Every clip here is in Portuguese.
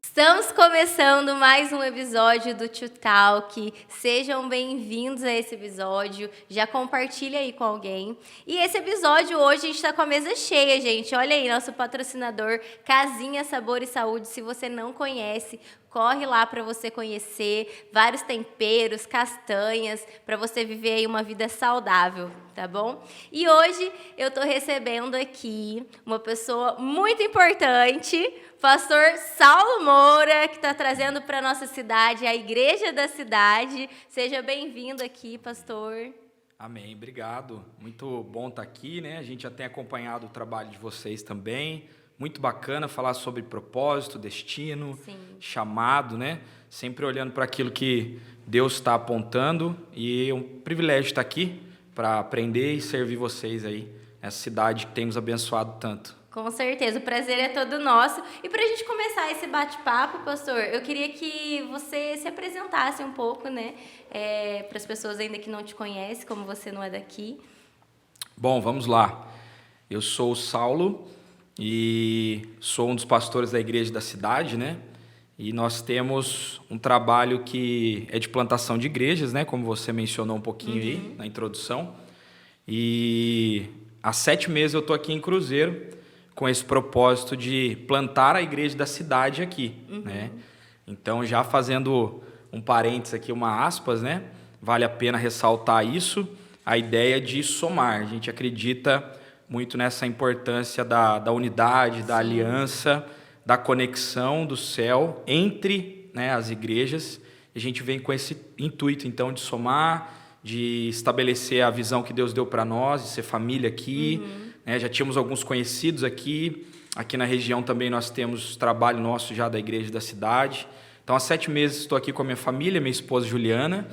Estamos começando mais um episódio do Tio Talk. Sejam bem-vindos a esse episódio. Já compartilha aí com alguém. E esse episódio hoje a gente está com a mesa cheia, gente. Olha aí, nosso patrocinador, Casinha Sabor e Saúde. Se você não conhece, corre lá para você conhecer vários temperos, castanhas, para você viver aí uma vida saudável, tá bom? E hoje eu tô recebendo aqui uma pessoa muito importante, Pastor Saulo Moura, que está trazendo para a nossa cidade, a igreja da cidade. Seja bem-vindo aqui, pastor. Amém, obrigado. Muito bom estar aqui, né? A gente já tem acompanhado o trabalho de vocês também. Muito bacana falar sobre propósito, destino, Sim. chamado, né? Sempre olhando para aquilo que Deus está apontando. E é um privilégio estar aqui para aprender e servir vocês aí nessa cidade que tem nos abençoado tanto. Com certeza, o prazer é todo nosso. E para a gente começar esse bate-papo, pastor, eu queria que você se apresentasse um pouco, né? Para as pessoas ainda que não te conhecem, como você não é daqui. Bom, vamos lá. Eu sou o Saulo e sou um dos pastores da igreja da cidade, né? E nós temos um trabalho que é de plantação de igrejas, né? Como você mencionou um pouquinho aí na introdução. E há 7 meses eu estou aqui em Cruzeiro, com esse propósito de plantar a igreja da cidade aqui, né? Então, já fazendo um parênteses aqui, uma aspas, né? Vale a pena ressaltar isso, a ideia de somar. A gente acredita muito nessa importância da unidade, da aliança, da conexão do céu entre, né, as igrejas. A gente vem com esse intuito, então, de somar, de estabelecer a visão que Deus deu para nós, de ser família aqui. Já tínhamos alguns conhecidos aqui na região também nós temos trabalho nosso já da igreja da cidade. Então, há 7 meses estou aqui com a minha família, minha esposa Juliana,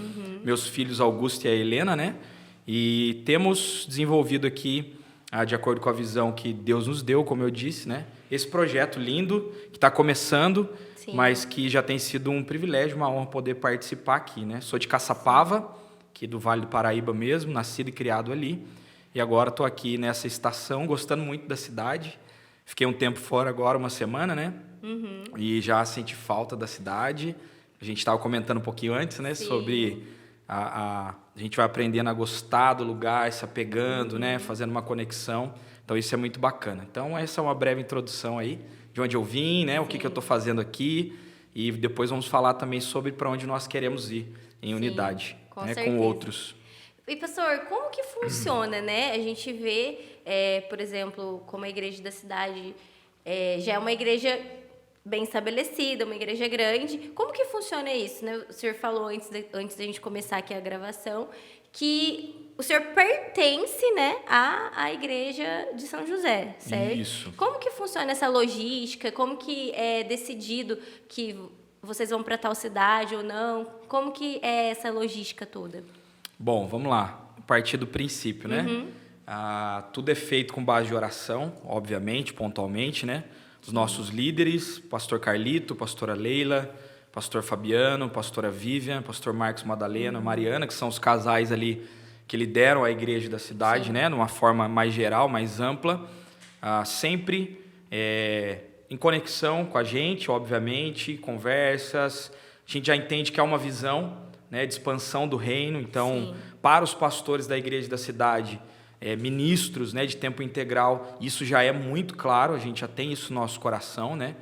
meus filhos Augusto e a Helena, né? E temos desenvolvido aqui, de acordo com a visão que Deus nos deu, como eu disse, né? Esse projeto lindo, que está começando, mas que já tem sido um privilégio, uma honra poder participar aqui, né? Sou de Caçapava, aqui do Vale do Paraíba mesmo, nascido e criado ali. E agora estou aqui nessa estação, gostando muito da cidade. Fiquei um tempo fora agora, uma semana, né? E já senti falta da cidade. A gente estava comentando um pouquinho antes, né? Sobre a gente vai aprendendo a gostar do lugar, se apegando, né? Fazendo uma conexão. Então, isso é muito bacana. Então, essa é uma breve introdução aí de onde eu vim, né? O que eu estou fazendo aqui. E depois vamos falar também sobre para onde nós queremos ir em unidade, né? Com outros. E, pastor, como que funciona, né? A gente vê, por exemplo, como a igreja da cidade já é uma igreja bem estabelecida, uma igreja grande. Como que funciona isso, né? O senhor falou antes da gente começar aqui a gravação que o senhor pertence, né, à igreja de São José, certo? Isso. Como que funciona essa logística? Como que é decidido que vocês vão para tal cidade ou não? Como que é essa logística toda? Bom, vamos lá. A partir do princípio, né? Tudo é feito com base de oração, obviamente, pontualmente, né? Os nossos líderes, pastor Carlito, pastora Leila, pastor Fabiano, pastora Vivian, pastor Marcos Madalena, Mariana, que são os casais ali que lideram a igreja da cidade, né? De uma forma mais geral, mais ampla. Sempre em conexão com a gente, obviamente, conversas. A gente já entende que há uma visão, né, de expansão do reino. Então, para os pastores da igreja da cidade, ministros, né, de tempo integral, isso já é muito claro, a gente já tem isso no nosso coração, né?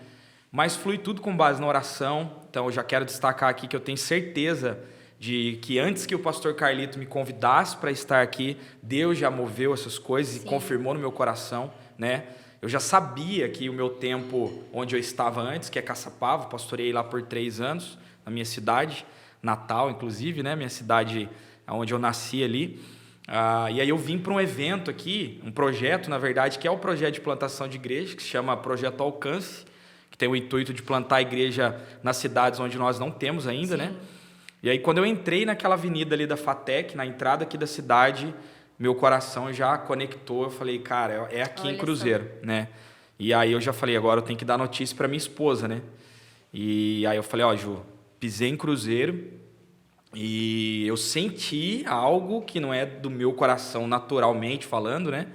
Mas flui tudo com base na oração. Então, eu já quero destacar aqui que eu tenho certeza de que antes que o pastor Carlito me convidasse para estar aqui, Deus já moveu essas coisas e confirmou no meu coração, né? Eu já sabia que o meu tempo onde eu estava antes, que é Caçapava, pastorei lá por 3 anos, na minha cidade natal, inclusive, né? Minha cidade onde eu nasci ali. E aí eu vim para um evento aqui, um projeto, na verdade, que é o projeto de plantação de igreja, que se chama Projeto Alcance, que tem o intuito de plantar a igreja nas cidades onde nós não temos ainda, né? E aí, quando eu entrei naquela avenida ali da FATEC, na entrada aqui da cidade, meu coração já conectou. Eu falei, cara, é aqui em Cruzeiro, né? E aí eu já falei, agora eu tenho que dar notícia para minha esposa, né? E aí eu falei, Ju, pisei em Cruzeiro, E eu senti algo que não é do meu coração naturalmente falando, né?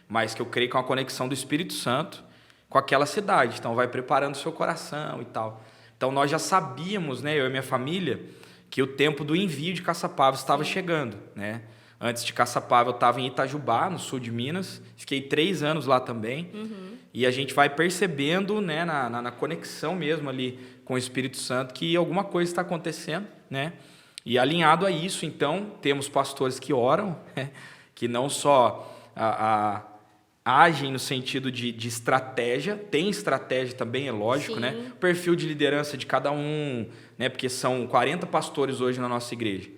Mas que eu creio que é uma conexão do Espírito Santo com aquela cidade. Então vai preparando o seu coração e tal. Então nós já sabíamos, né, eu e minha família, que o tempo do envio de Caçapava estava chegando, né? Antes de Caçapava eu estava em Itajubá, no sul de Minas. Fiquei 3 anos lá também. E a gente vai percebendo, né, na conexão mesmo ali com o Espírito Santo que alguma coisa está acontecendo, né? E alinhado a isso, então, temos pastores que oram, né, que não só agem no sentido de estratégia, tem estratégia também, é lógico, Sim. né? O perfil de liderança de cada um, né? Porque são 40 pastores hoje na nossa igreja,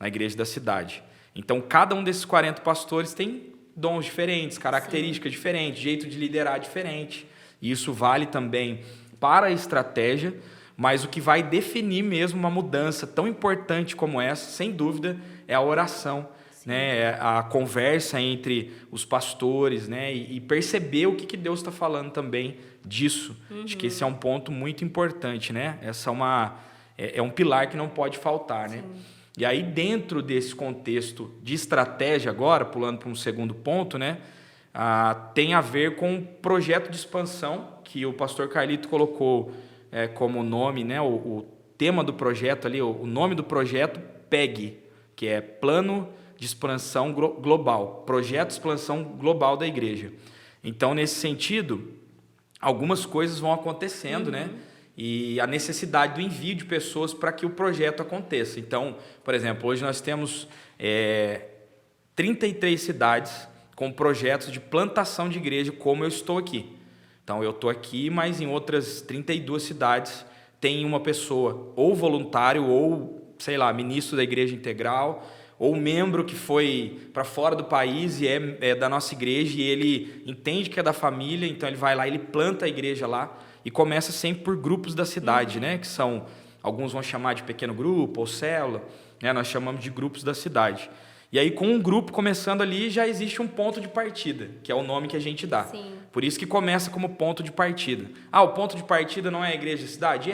na igreja da cidade. Então, cada um desses 40 pastores tem dons diferentes, características diferentes, jeito de liderar diferente. E isso vale também para a estratégia, mas o que vai definir mesmo uma mudança tão importante como essa, sem dúvida, é a oração, né? A conversa entre os pastores, né? E perceber o que Deus está falando também disso. Acho que esse é um ponto muito importante, né? Essa é um pilar que não pode faltar, né? E aí, dentro desse contexto de estratégia agora, pulando para um segundo ponto, né? Tem a ver com o projeto de expansão que o pastor Carlito colocou como nome, né? O tema do projeto ali, o nome do projeto, PEG, que é Plano de Expansão Global, Projeto de Expansão Global da Igreja. Então, nesse sentido, algumas coisas vão acontecendo, né? E a necessidade do envio de pessoas para que o projeto aconteça. Então, por exemplo, hoje nós temos 33 cidades com projetos de plantação de igreja, como eu estou aqui. Então, eu estou aqui, mas em outras 32 cidades tem uma pessoa, ou voluntário, ou, sei lá, ministro da igreja integral, ou membro que foi para fora do país e é da nossa igreja e ele entende que é da família, então ele vai lá, ele planta a igreja lá e começa sempre por grupos da cidade, né? Que são, alguns vão chamar de pequeno grupo ou célula, né? Nós chamamos de grupos da cidade. E aí, com um grupo começando ali, já existe um ponto de partida, que é o nome que a gente dá. Sim. Por isso que começa como ponto de partida. O ponto de partida não é a igreja da cidade?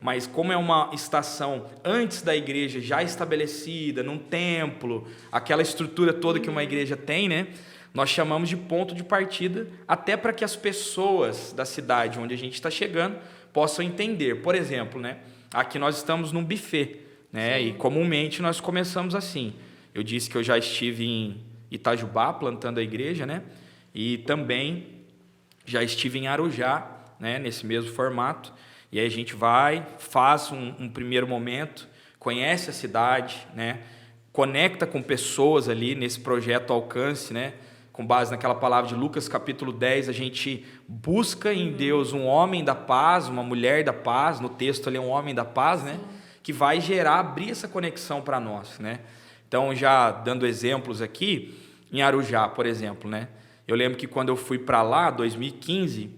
Mas como é uma estação antes da igreja já estabelecida, num templo, aquela estrutura toda que uma igreja tem, né? Nós chamamos de ponto de partida, até para que as pessoas da cidade onde a gente está chegando possam entender. Por exemplo, né? Aqui nós estamos num buffet, né? E comumente nós começamos assim. Eu disse que eu já estive em Itajubá plantando a igreja, né? E também já estive em Arujá, né? Nesse mesmo formato. E aí a gente vai, faz um primeiro momento, conhece a cidade, né? Conecta com pessoas ali nesse projeto Alcance, né? Com base naquela palavra de Lucas capítulo 10, a gente busca em Deus um homem da paz, uma mulher da paz, no texto ali é um homem da paz, né? Que vai abrir essa conexão para nós, né? Então, já dando exemplos aqui, em Arujá, por exemplo, né? Eu lembro que quando eu fui para lá, 2015,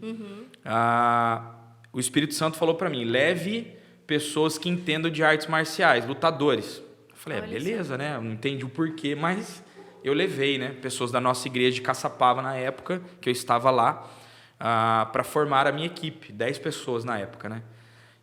o Espírito Santo falou para mim, leve pessoas que entendam de artes marciais, lutadores. Eu falei, beleza, né? Eu não entendi o porquê, mas eu levei, né? Pessoas da nossa igreja de Caçapava na época, que eu estava lá, para formar a minha equipe, 10 pessoas na época, né?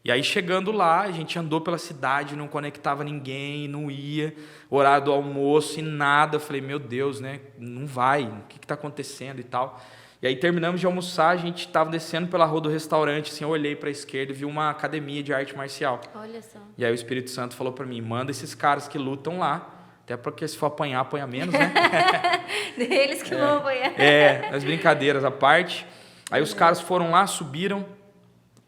E aí, chegando lá, a gente andou pela cidade, não conectava ninguém, não ia, horário do almoço e nada. Eu falei, meu Deus, né? Não vai, o que está acontecendo e tal. E aí, terminamos de almoçar, a gente estava descendo pela rua do restaurante, assim, eu olhei para a esquerda e vi uma academia de arte marcial. Olha só. E aí o Espírito Santo falou para mim, manda esses caras que lutam lá, até porque se for apanhar, apanha menos, né? Eles que vão apanhar. As brincadeiras à parte. Aí os caras foram lá, subiram,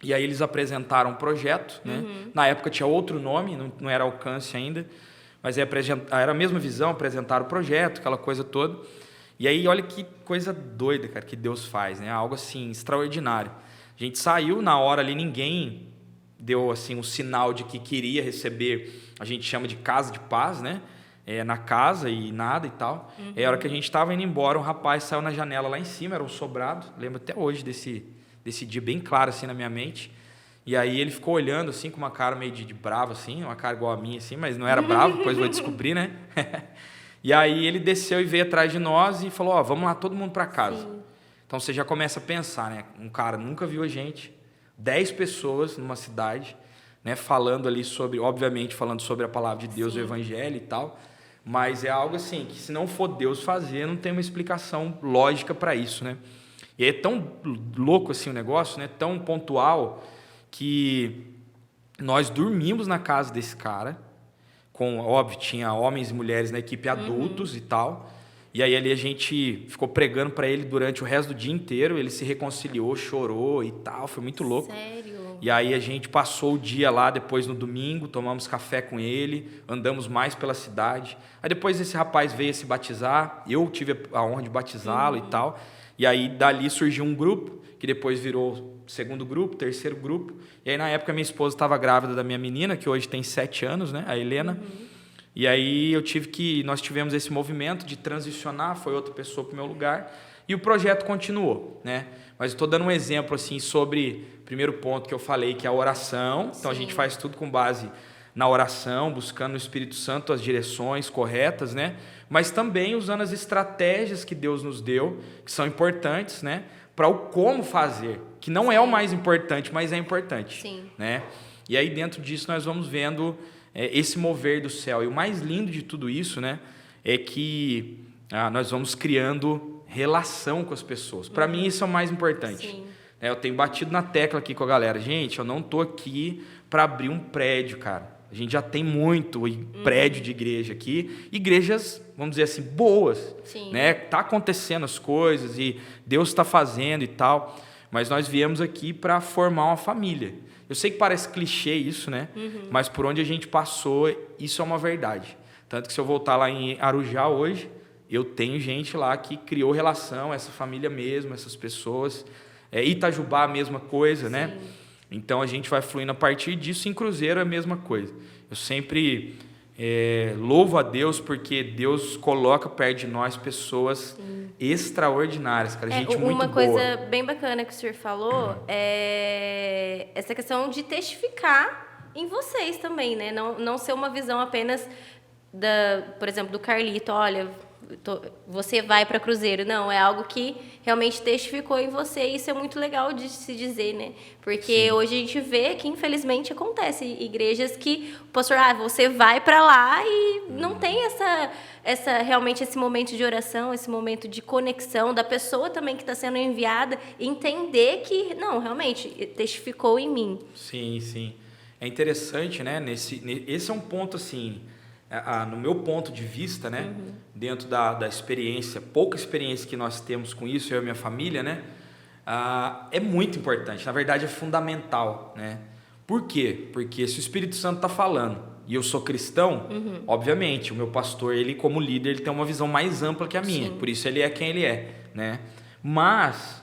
e aí eles apresentaram um projeto, né? Na época tinha outro nome, não era Alcance ainda, mas era a mesma visão, apresentaram o projeto, aquela coisa toda. E aí, olha que coisa doida, cara, que Deus faz, né? Algo assim, extraordinário. A gente saiu, na hora ali, ninguém deu assim um sinal de que queria receber, a gente chama de casa de paz, né? Na casa e nada e tal. E a hora que a gente estava indo embora, um rapaz saiu na janela lá em cima, era um sobrado, lembro até hoje desse dia bem claro assim na minha mente. E aí ele ficou olhando assim com uma cara meio de bravo assim, uma cara igual a minha assim, mas não era bravo, depois vou descobrir, né? E aí ele desceu e veio atrás de nós e falou, vamos lá, todo mundo para casa. Sim. Então você já começa a pensar, né? Um cara nunca viu a gente, 10 pessoas numa cidade, né, falando ali sobre, obviamente, falando sobre a palavra de Deus, o evangelho e tal, mas é algo assim, que se não for Deus fazer, não tem uma explicação lógica para isso, né? E é tão louco assim o negócio, né, tão pontual, que nós dormimos na casa desse cara, óbvio, tinha homens e mulheres na equipe adultos e tal, e aí ali a gente ficou pregando para ele durante o resto do dia inteiro, ele se reconciliou, chorou e tal, foi muito louco. Sério? E aí a gente passou o dia lá, depois no domingo, tomamos café com ele, andamos mais pela cidade. Aí depois esse rapaz veio se batizar, eu tive a honra de batizá-lo e tal. E aí dali surgiu um grupo, que depois virou segundo grupo, terceiro grupo. E aí na época minha esposa estava grávida da minha menina, que hoje tem 7 anos, né, a Helena. E aí nós tivemos esse movimento de transicionar, foi outra pessoa para o meu lugar. E o projeto continuou, né? Mas eu estou dando um exemplo assim sobre o primeiro ponto que eu falei, que é a oração. Então a gente faz tudo com base na oração, buscando no Espírito Santo as direções corretas, né? Mas também usando as estratégias que Deus nos deu, que são importantes, né? Para o como fazer, que não é o mais importante, mas é importante, né? E aí dentro disso nós vamos vendo esse mover do céu. E o mais lindo de tudo isso, né? É que nós vamos criando relação com as pessoas. Para mim isso é o mais importante. Eu tenho batido na tecla aqui com a galera. Gente, eu não estou aqui para abrir um prédio, cara. A gente já tem muito prédio de igreja aqui. Igrejas, vamos dizer assim, boas. Né? Tá acontecendo as coisas e Deus está fazendo e tal. Mas nós viemos aqui para formar uma família. Eu sei que parece clichê isso, né? Mas por onde a gente passou, isso é uma verdade. Tanto que se eu voltar lá em Arujá hoje, eu tenho gente lá que criou relação, essa família mesmo, essas pessoas. Itajubá, a mesma coisa, né? Então, a gente vai fluindo a partir disso. Em Cruzeiro, é a mesma coisa. Eu sempre louvo a Deus, porque Deus coloca perto de nós pessoas extraordinárias, cara. Gente muito boa. Uma coisa bem bacana que o senhor falou é essa questão de testificar em vocês também, né? Não ser uma visão apenas, por exemplo, do Carlito. Olha, você vai para Cruzeiro. Não, é algo que realmente testificou em você, e isso é muito legal de se dizer, né? Porque hoje a gente vê que, infelizmente, acontece igrejas que o pastor, você vai para lá e não tem realmente esse momento de oração, esse momento de conexão da pessoa também que está sendo enviada, entender que, não, realmente, testificou em mim. Sim, sim. É interessante, né? Esse é um ponto, assim, no meu ponto de vista, né? Dentro da experiência, pouca experiência que nós temos com isso, eu e minha família, né? É muito importante, na verdade é fundamental, né? Por quê? Porque se o Espírito Santo está falando e eu sou cristão, obviamente, o meu pastor, ele como líder, ele tem uma visão mais ampla que a minha, por isso ele é quem ele é, né? Mas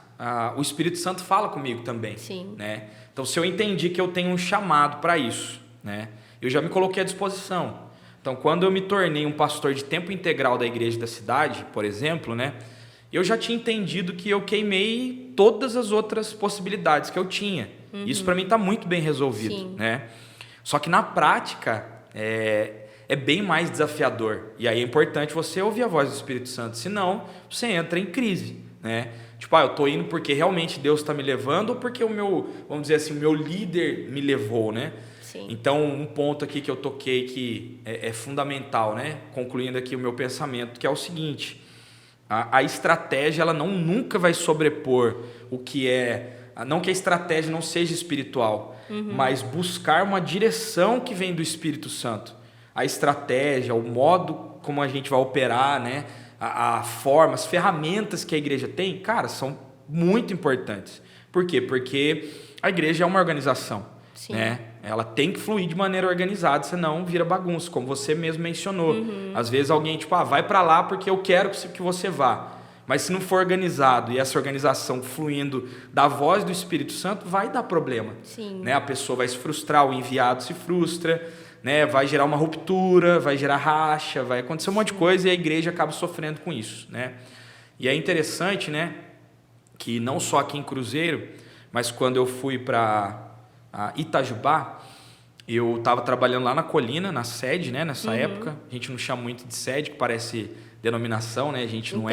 o Espírito Santo fala comigo também, né? Então, se eu entendi que eu tenho um chamado para isso, né? Eu já me coloquei à disposição. Então, quando eu me tornei um pastor de tempo integral da igreja da cidade, por exemplo, né, eu já tinha entendido que eu queimei todas as outras possibilidades que eu tinha. Isso para mim está muito bem resolvido, né? Só que na prática é bem mais desafiador. E aí é importante você ouvir a voz do Espírito Santo, senão você entra em crise, né? Tipo, eu estou indo porque realmente Deus está me levando, ou porque vamos dizer assim, o meu líder me levou, né? Então, um ponto aqui que eu toquei que é fundamental, né? Concluindo aqui o meu pensamento, que é o seguinte: a estratégia, ela nunca vai sobrepor o que não que a estratégia não seja espiritual, mas buscar uma direção que vem do Espírito Santo. A estratégia, o modo como a gente vai operar, né? A forma, as ferramentas que a igreja tem, cara, são muito importantes. Por quê? Porque a igreja é uma organização, né? Ela tem que fluir de maneira organizada, senão vira bagunça, como você mesmo mencionou. Às vezes alguém, vai para lá porque eu quero que você vá. Mas se não for organizado e essa organização fluindo da voz do Espírito Santo, vai dar problema. Né? A pessoa vai se frustrar, o enviado se frustra, né? Vai gerar uma ruptura, vai gerar racha, vai acontecer um monte de coisa e a igreja acaba sofrendo com isso, né? E é interessante, né, que não só aqui em Cruzeiro, mas quando eu fui para Itajubá, eu estava trabalhando lá na Colina, na sede, né, nessa época. A gente não chama muito de sede, que parece denominação, né? A gente não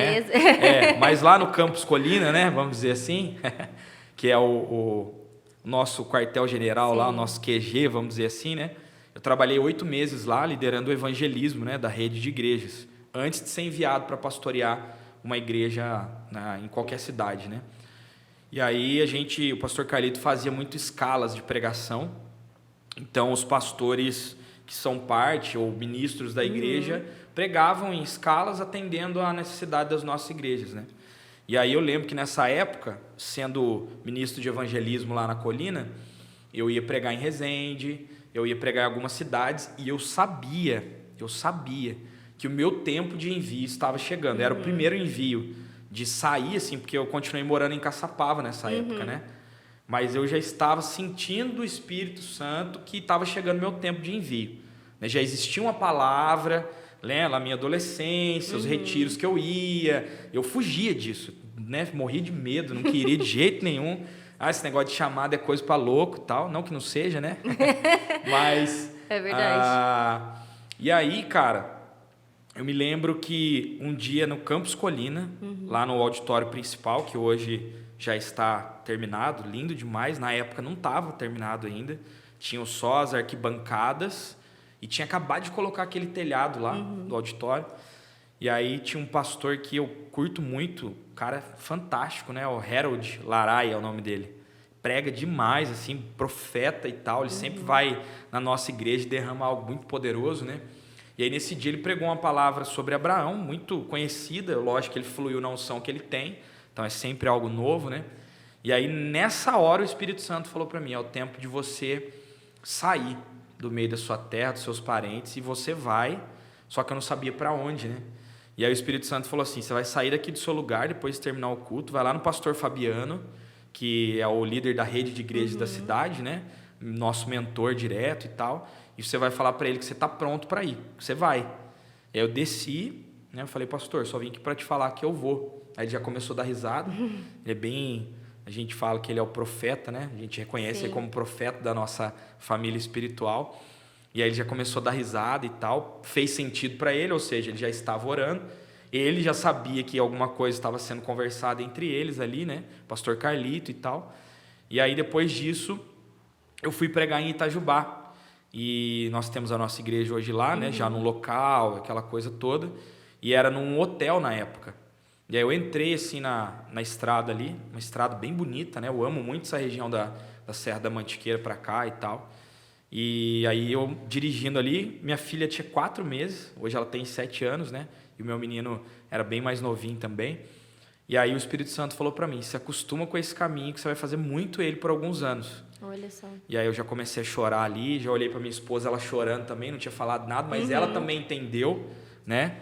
mas lá no campus Colina, né, vamos dizer assim, que é o nosso quartel-general lá, o nosso QG, vamos dizer assim, né? Eu trabalhei 8 meses lá liderando o evangelismo, né, da rede de igrejas, antes de ser enviado para pastorear uma igreja em qualquer cidade, né? E aí o pastor Carlito fazia muito escalas de pregação. Então os pastores que são parte ou ministros da igreja pregavam em escalas atendendo à necessidade das nossas igrejas, né? E aí eu lembro que nessa época, sendo ministro de evangelismo lá na Colina, eu ia pregar em Resende, eu ia pregar em algumas cidades e eu sabia que o meu tempo de envio estava chegando. Era o primeiro envio de sair, assim, porque eu continuei morando em Caçapava nessa época, né? Mas eu já estava sentindo do Espírito Santo que estava chegando meu tempo de envio, né? Já existia uma palavra, né, na minha adolescência, os retiros que eu ia, eu fugia disso, né? Morria de medo, não queria de jeito nenhum. Esse negócio de chamada é coisa para louco e tal, não que não seja, né? Mas é verdade. E aí, cara, eu me lembro que um dia no Campus Colina, lá no auditório principal, que hoje já está terminado, lindo demais, na época não estava terminado ainda, tinham só as arquibancadas e tinha acabado de colocar aquele telhado lá do auditório. E aí tinha um pastor que eu curto muito, cara fantástico, né? O Harold Laray é o nome dele. Prega demais, assim, profeta e tal. Ele sempre vai na nossa igreja e derrama algo muito poderoso, né? E aí nesse dia ele pregou uma palavra sobre Abraão, muito conhecida. Lógico que ele fluiu na unção que ele tem, então é sempre algo novo, né? E aí nessa hora o Espírito Santo falou para mim, é o tempo de você sair do meio da sua terra, dos seus parentes, e você vai, só que eu não sabia para onde, né? E aí o Espírito Santo falou assim, você vai sair daqui do seu lugar, depois de terminar o culto, vai lá no pastor Fabiano, que é o líder da rede de igrejas da cidade, né? Nosso mentor direto e tal, e você vai falar para ele que você está pronto para ir, que você vai. E aí eu desci, né? Eu falei, pastor, só vim aqui para te falar que eu vou. Aí ele já começou a dar risada, ele é bem... A gente fala que ele é o profeta, né? A gente reconhece ele como profeta da nossa família espiritual. E aí ele já começou a dar risada e tal, fez sentido para ele, ou seja, ele já estava orando, ele já sabia que alguma coisa estava sendo conversada entre eles ali, né, pastor Carlito e tal, e aí depois disso, eu fui pregar em Itajubá, e nós temos a nossa igreja hoje lá, né, já num local, aquela coisa toda, e era num hotel na época, e aí eu entrei assim na estrada ali, uma estrada bem bonita, né, eu amo muito essa região da Serra da Mantiqueira para cá e tal. E aí eu dirigindo ali, minha filha tinha 4 meses, hoje ela tem 7 anos, né? E o meu menino era bem mais novinho também. E aí o Espírito Santo falou para mim, se acostuma com esse caminho que você vai fazer muito ele por alguns anos. Olha só. E aí eu já comecei a chorar ali, já olhei para minha esposa, ela chorando também, não tinha falado nada, mas ela também entendeu, né?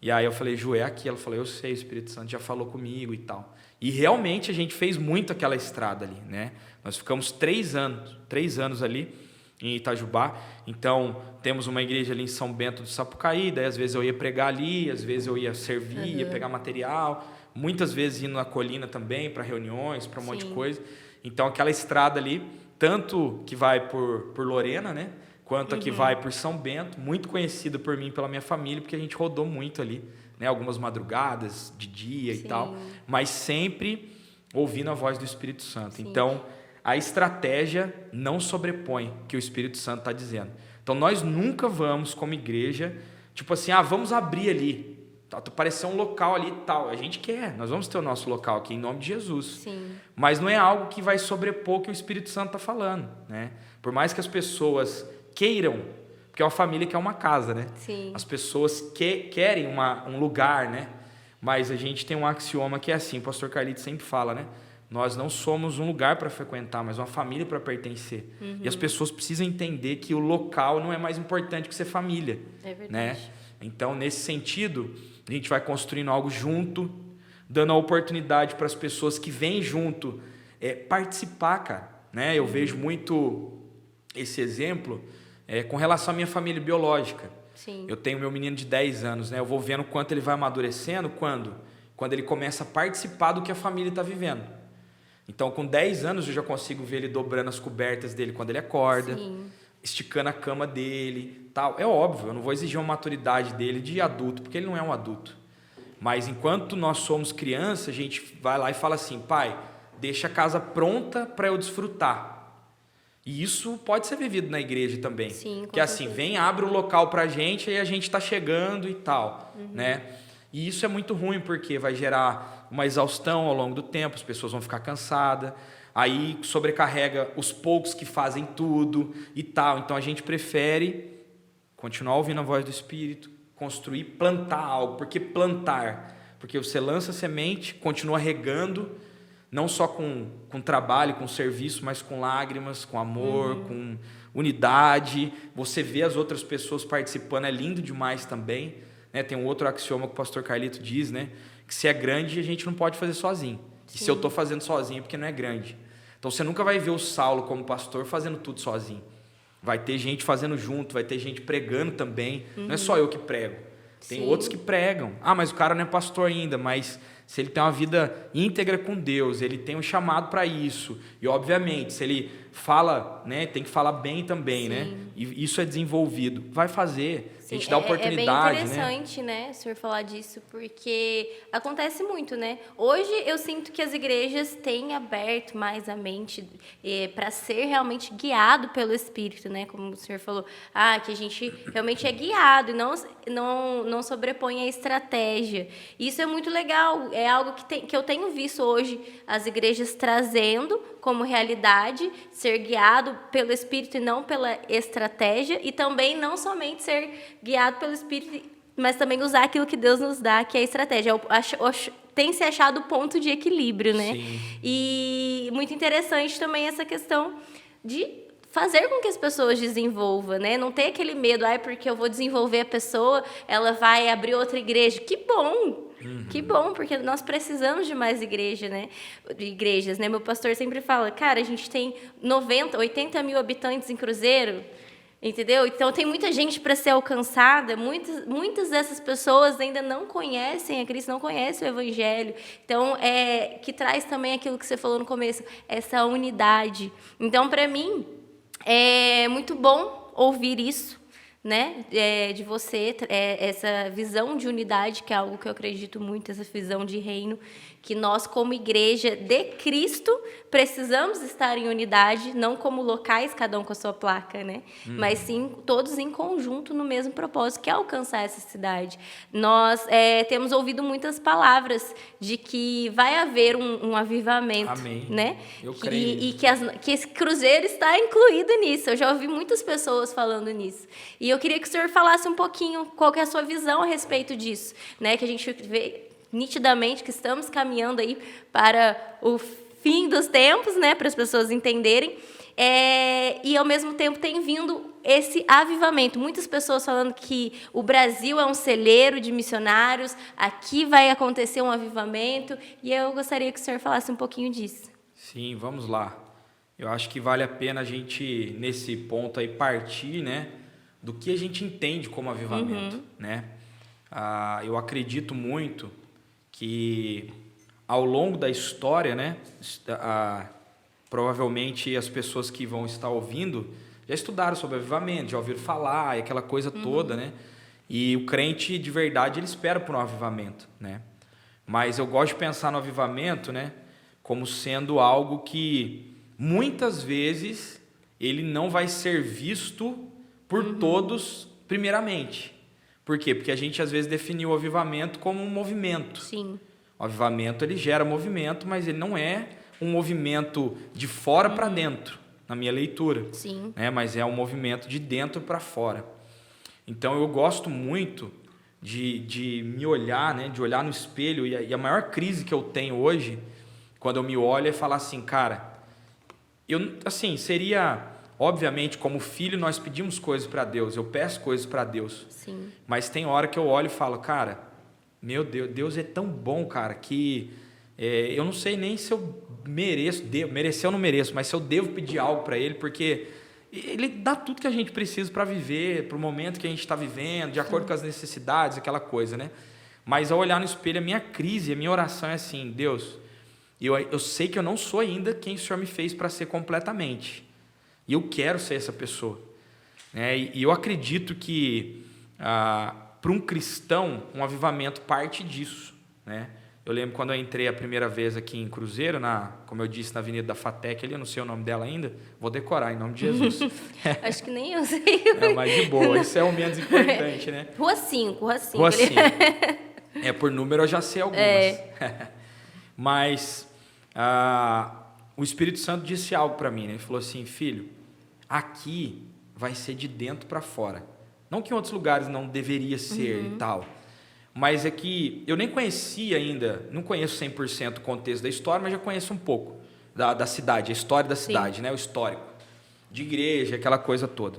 E aí eu falei, Ju, é aqui. Ela falou, eu sei, o Espírito Santo já falou comigo e tal. E realmente a gente fez muito aquela estrada ali, né? Nós ficamos 3 anos ali em Itajubá, então temos uma igreja ali em São Bento do Sapucaí, daí às vezes eu ia pregar ali, às vezes eu ia servir, ia pegar material, muitas vezes indo na Colina também, para reuniões, para um monte de coisa, então aquela estrada ali, tanto que vai por Lorena, né, quanto a que vai por São Bento, muito conhecida por mim e pela minha família, porque a gente rodou muito ali, né, algumas madrugadas, de dia e tal, mas sempre ouvindo a voz do Espírito Santo, então a estratégia não sobrepõe o que o Espírito Santo está dizendo. Então, nós nunca vamos, como igreja, tipo assim, vamos abrir ali, parecer um local ali e tal. A gente quer, nós vamos ter o nosso local aqui, em nome de Jesus. Sim. Mas não é algo que vai sobrepor o que o Espírito Santo está falando, né? Por mais que as pessoas queiram, porque uma família quer uma casa, né? Sim. As pessoas querem um lugar, né? Mas a gente tem um axioma que é assim, o pastor Carlito sempre fala, né? Nós não somos um lugar para frequentar, mas uma família para pertencer. E as pessoas precisam entender que o local não é mais importante que ser família. É verdade. Né? Então, nesse sentido, a gente vai construindo algo junto, dando a oportunidade para as pessoas que vêm junto participar, cara. Né? Eu vejo muito esse exemplo com relação à minha família biológica. Sim. Eu tenho meu menino de 10 anos, né? Eu vou vendo quanto ele vai amadurecendo, quando ele começa a participar do que a família está vivendo. Então, com 10 anos, eu já consigo ver ele dobrando as cobertas dele quando ele acorda, esticando a cama dele, tal. É óbvio, eu não vou exigir uma maturidade dele de adulto, porque ele não é um adulto. Mas, enquanto nós somos crianças, a gente vai lá e fala assim, pai, deixa a casa pronta para eu desfrutar. E isso pode ser vivido na igreja também. Sim, com que assim, certeza. vem, abre o local pra gente, aí a gente está chegando e tal, né? E isso é muito ruim, porque vai gerar uma exaustão ao longo do tempo, as pessoas vão ficar cansadas, aí sobrecarrega os poucos que fazem tudo e tal. Então a gente prefere continuar ouvindo a voz do Espírito, construir, plantar algo. Por que plantar? Porque você lança a semente, continua regando, não só com trabalho, com serviço, mas com lágrimas, com amor, com unidade. Você vê as outras pessoas participando, é lindo demais também, né? Tem um outro axioma que o pastor Carlito diz, né? Que se é grande, a gente não pode fazer sozinho. E se eu estou fazendo sozinho, é porque não é grande. Então você nunca vai ver o Saulo como pastor fazendo tudo sozinho. Vai ter gente fazendo junto, vai ter gente pregando também. Não é só eu que prego. Tem outros que pregam. Ah, mas o cara não é pastor ainda, mas se ele tem uma vida íntegra com Deus, ele tem um chamado para isso. E, obviamente, se ele fala, né, tem que falar bem também, né? E isso é desenvolvido. Vai fazer. Sim, a gente dá oportunidade, é bem interessante, né, o senhor falar disso, porque acontece muito, né? Hoje eu sinto que as igrejas têm aberto mais a mente para ser realmente guiado pelo Espírito, né? Como o senhor falou, que a gente realmente é guiado e não sobrepõe a estratégia. Isso é muito legal, é algo que eu tenho visto hoje as igrejas trazendo como realidade, ser guiado pelo Espírito e não pela estratégia, e também não somente ser guiado pelo Espírito, mas também usar aquilo que Deus nos dá, que é a estratégia. Tem se achado o ponto de equilíbrio, né? Sim. E muito interessante também essa questão de fazer com que as pessoas desenvolvam, né? Não ter aquele medo, porque eu vou desenvolver a pessoa, ela vai abrir outra igreja. Que bom! Que bom, porque nós precisamos de mais igrejas, né? Meu pastor sempre fala, cara, a gente tem 80 mil habitantes em Cruzeiro, entendeu? Então tem muita gente para ser alcançada, muitas dessas pessoas ainda não conhecem a Cristo, não conhecem o Evangelho. Então, que traz também aquilo que você falou no começo, essa unidade. Então, para mim, é muito bom ouvir isso, né, de você, essa visão de unidade, que é algo que eu acredito muito, essa visão de reino, que nós, como igreja de Cristo, precisamos estar em unidade, não como locais, cada um com a sua placa, né? Mas sim, todos em conjunto no mesmo propósito, que é alcançar essa cidade. Nós temos ouvido muitas palavras de que vai haver um avivamento. Amém. Né? Eu creio. E que esse cruzeiro está incluído nisso. Eu já ouvi muitas pessoas falando nisso. E eu queria que o senhor falasse um pouquinho qual que é a sua visão a respeito disso, né? Que a gente vê nitidamente que estamos caminhando aí para o fim dos tempos, né? Para as pessoas entenderem. E, ao mesmo tempo, tem vindo esse avivamento. Muitas pessoas falando que o Brasil é um celeiro de missionários, aqui vai acontecer um avivamento, e eu gostaria que o senhor falasse um pouquinho disso. Sim, vamos lá. Eu acho que vale a pena a gente, nesse ponto aí, partir, né, do que a gente entende como avivamento, né? Eu acredito muito que, ao longo da história, né, provavelmente as pessoas que vão estar ouvindo já estudaram sobre avivamento, já ouviram falar, e aquela coisa toda, né? E o crente, de verdade, ele espera por um avivamento, né? Mas eu gosto de pensar no avivamento, né, como sendo algo que, muitas vezes, ele não vai ser visto por todos primeiramente. Por quê? Porque a gente, às vezes, definiu o avivamento como um movimento. Sim. O avivamento, ele gera movimento, mas ele não é um movimento de fora para dentro, na minha leitura. Sim. Né? Mas é um movimento de dentro para fora. Então, eu gosto muito de me olhar, né? De olhar no espelho, e a maior crise que eu tenho hoje, quando eu me olho, é falar assim, cara, seria... Obviamente, como filho, nós pedimos coisas para Deus, eu peço coisas para Deus. Sim. Mas tem hora que eu olho e falo, cara, meu Deus, Deus é tão bom, cara, que eu não sei nem se eu mereço, merecer ou não mereço, mas se eu devo pedir algo para Ele, porque Ele dá tudo que a gente precisa para viver, para o momento que a gente está vivendo, de acordo com as necessidades, aquela coisa, né? Mas ao olhar no espelho, a minha crise, a minha oração é assim, Deus, eu sei que eu não sou ainda quem o Senhor me fez para ser completamente. E eu quero ser essa pessoa. Né? E eu acredito que, para um cristão, um avivamento parte disso. Né? Eu lembro quando eu entrei a primeira vez aqui em Cruzeiro, como eu disse, na Avenida da FATEC, ali, eu não sei o nome dela ainda, vou decorar em nome de Jesus. Acho que nem eu sei. Mas de boa, isso é o menos importante, né? Rua 5, Rua 5. Rua 5. Por número eu já sei algumas. Mas o Espírito Santo disse algo para mim, né? Ele falou assim, filho, aqui vai ser de dentro para fora. Não que em outros lugares não deveria ser e tal, mas é que eu nem conhecia ainda, não conheço 100% o contexto da história, mas já conheço um pouco da cidade, a história da cidade, né? O histórico, de igreja, aquela coisa toda,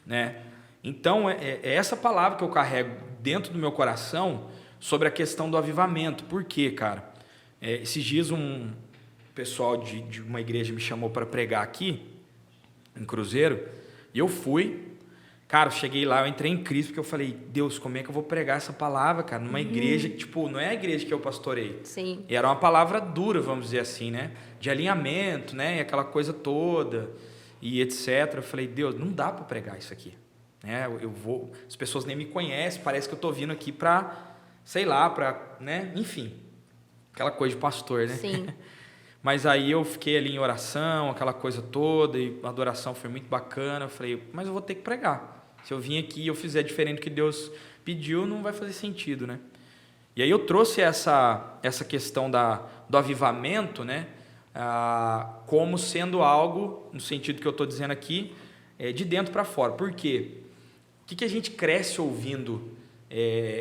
né? Então, é essa palavra que eu carrego dentro do meu coração sobre a questão do avivamento. Por quê, cara? Esses dias um pessoal de uma igreja me chamou para pregar aqui, em Cruzeiro, e eu fui. Cara, eu cheguei lá, eu entrei em crise, porque eu falei, Deus, como é que eu vou pregar essa palavra, cara? Numa igreja que, tipo, não é a igreja que eu pastorei. Sim. E era uma palavra dura, vamos dizer assim, né? De alinhamento, né? E aquela coisa toda, e etc. Eu falei, Deus, não dá para pregar isso aqui. As pessoas nem me conhecem, parece que eu tô vindo aqui para, sei lá, para, né? Enfim, aquela coisa de pastor, né? Sim. Mas aí eu fiquei ali em oração, aquela coisa toda, e a adoração foi muito bacana. Eu falei, mas eu vou ter que pregar. Se eu vim aqui e eu fizer diferente do que Deus pediu, não vai fazer sentido, né? E aí eu trouxe essa questão do avivamento, né? Como sendo algo, no sentido que eu estou dizendo aqui, de dentro para fora. Por quê? O que a gente cresce ouvindo?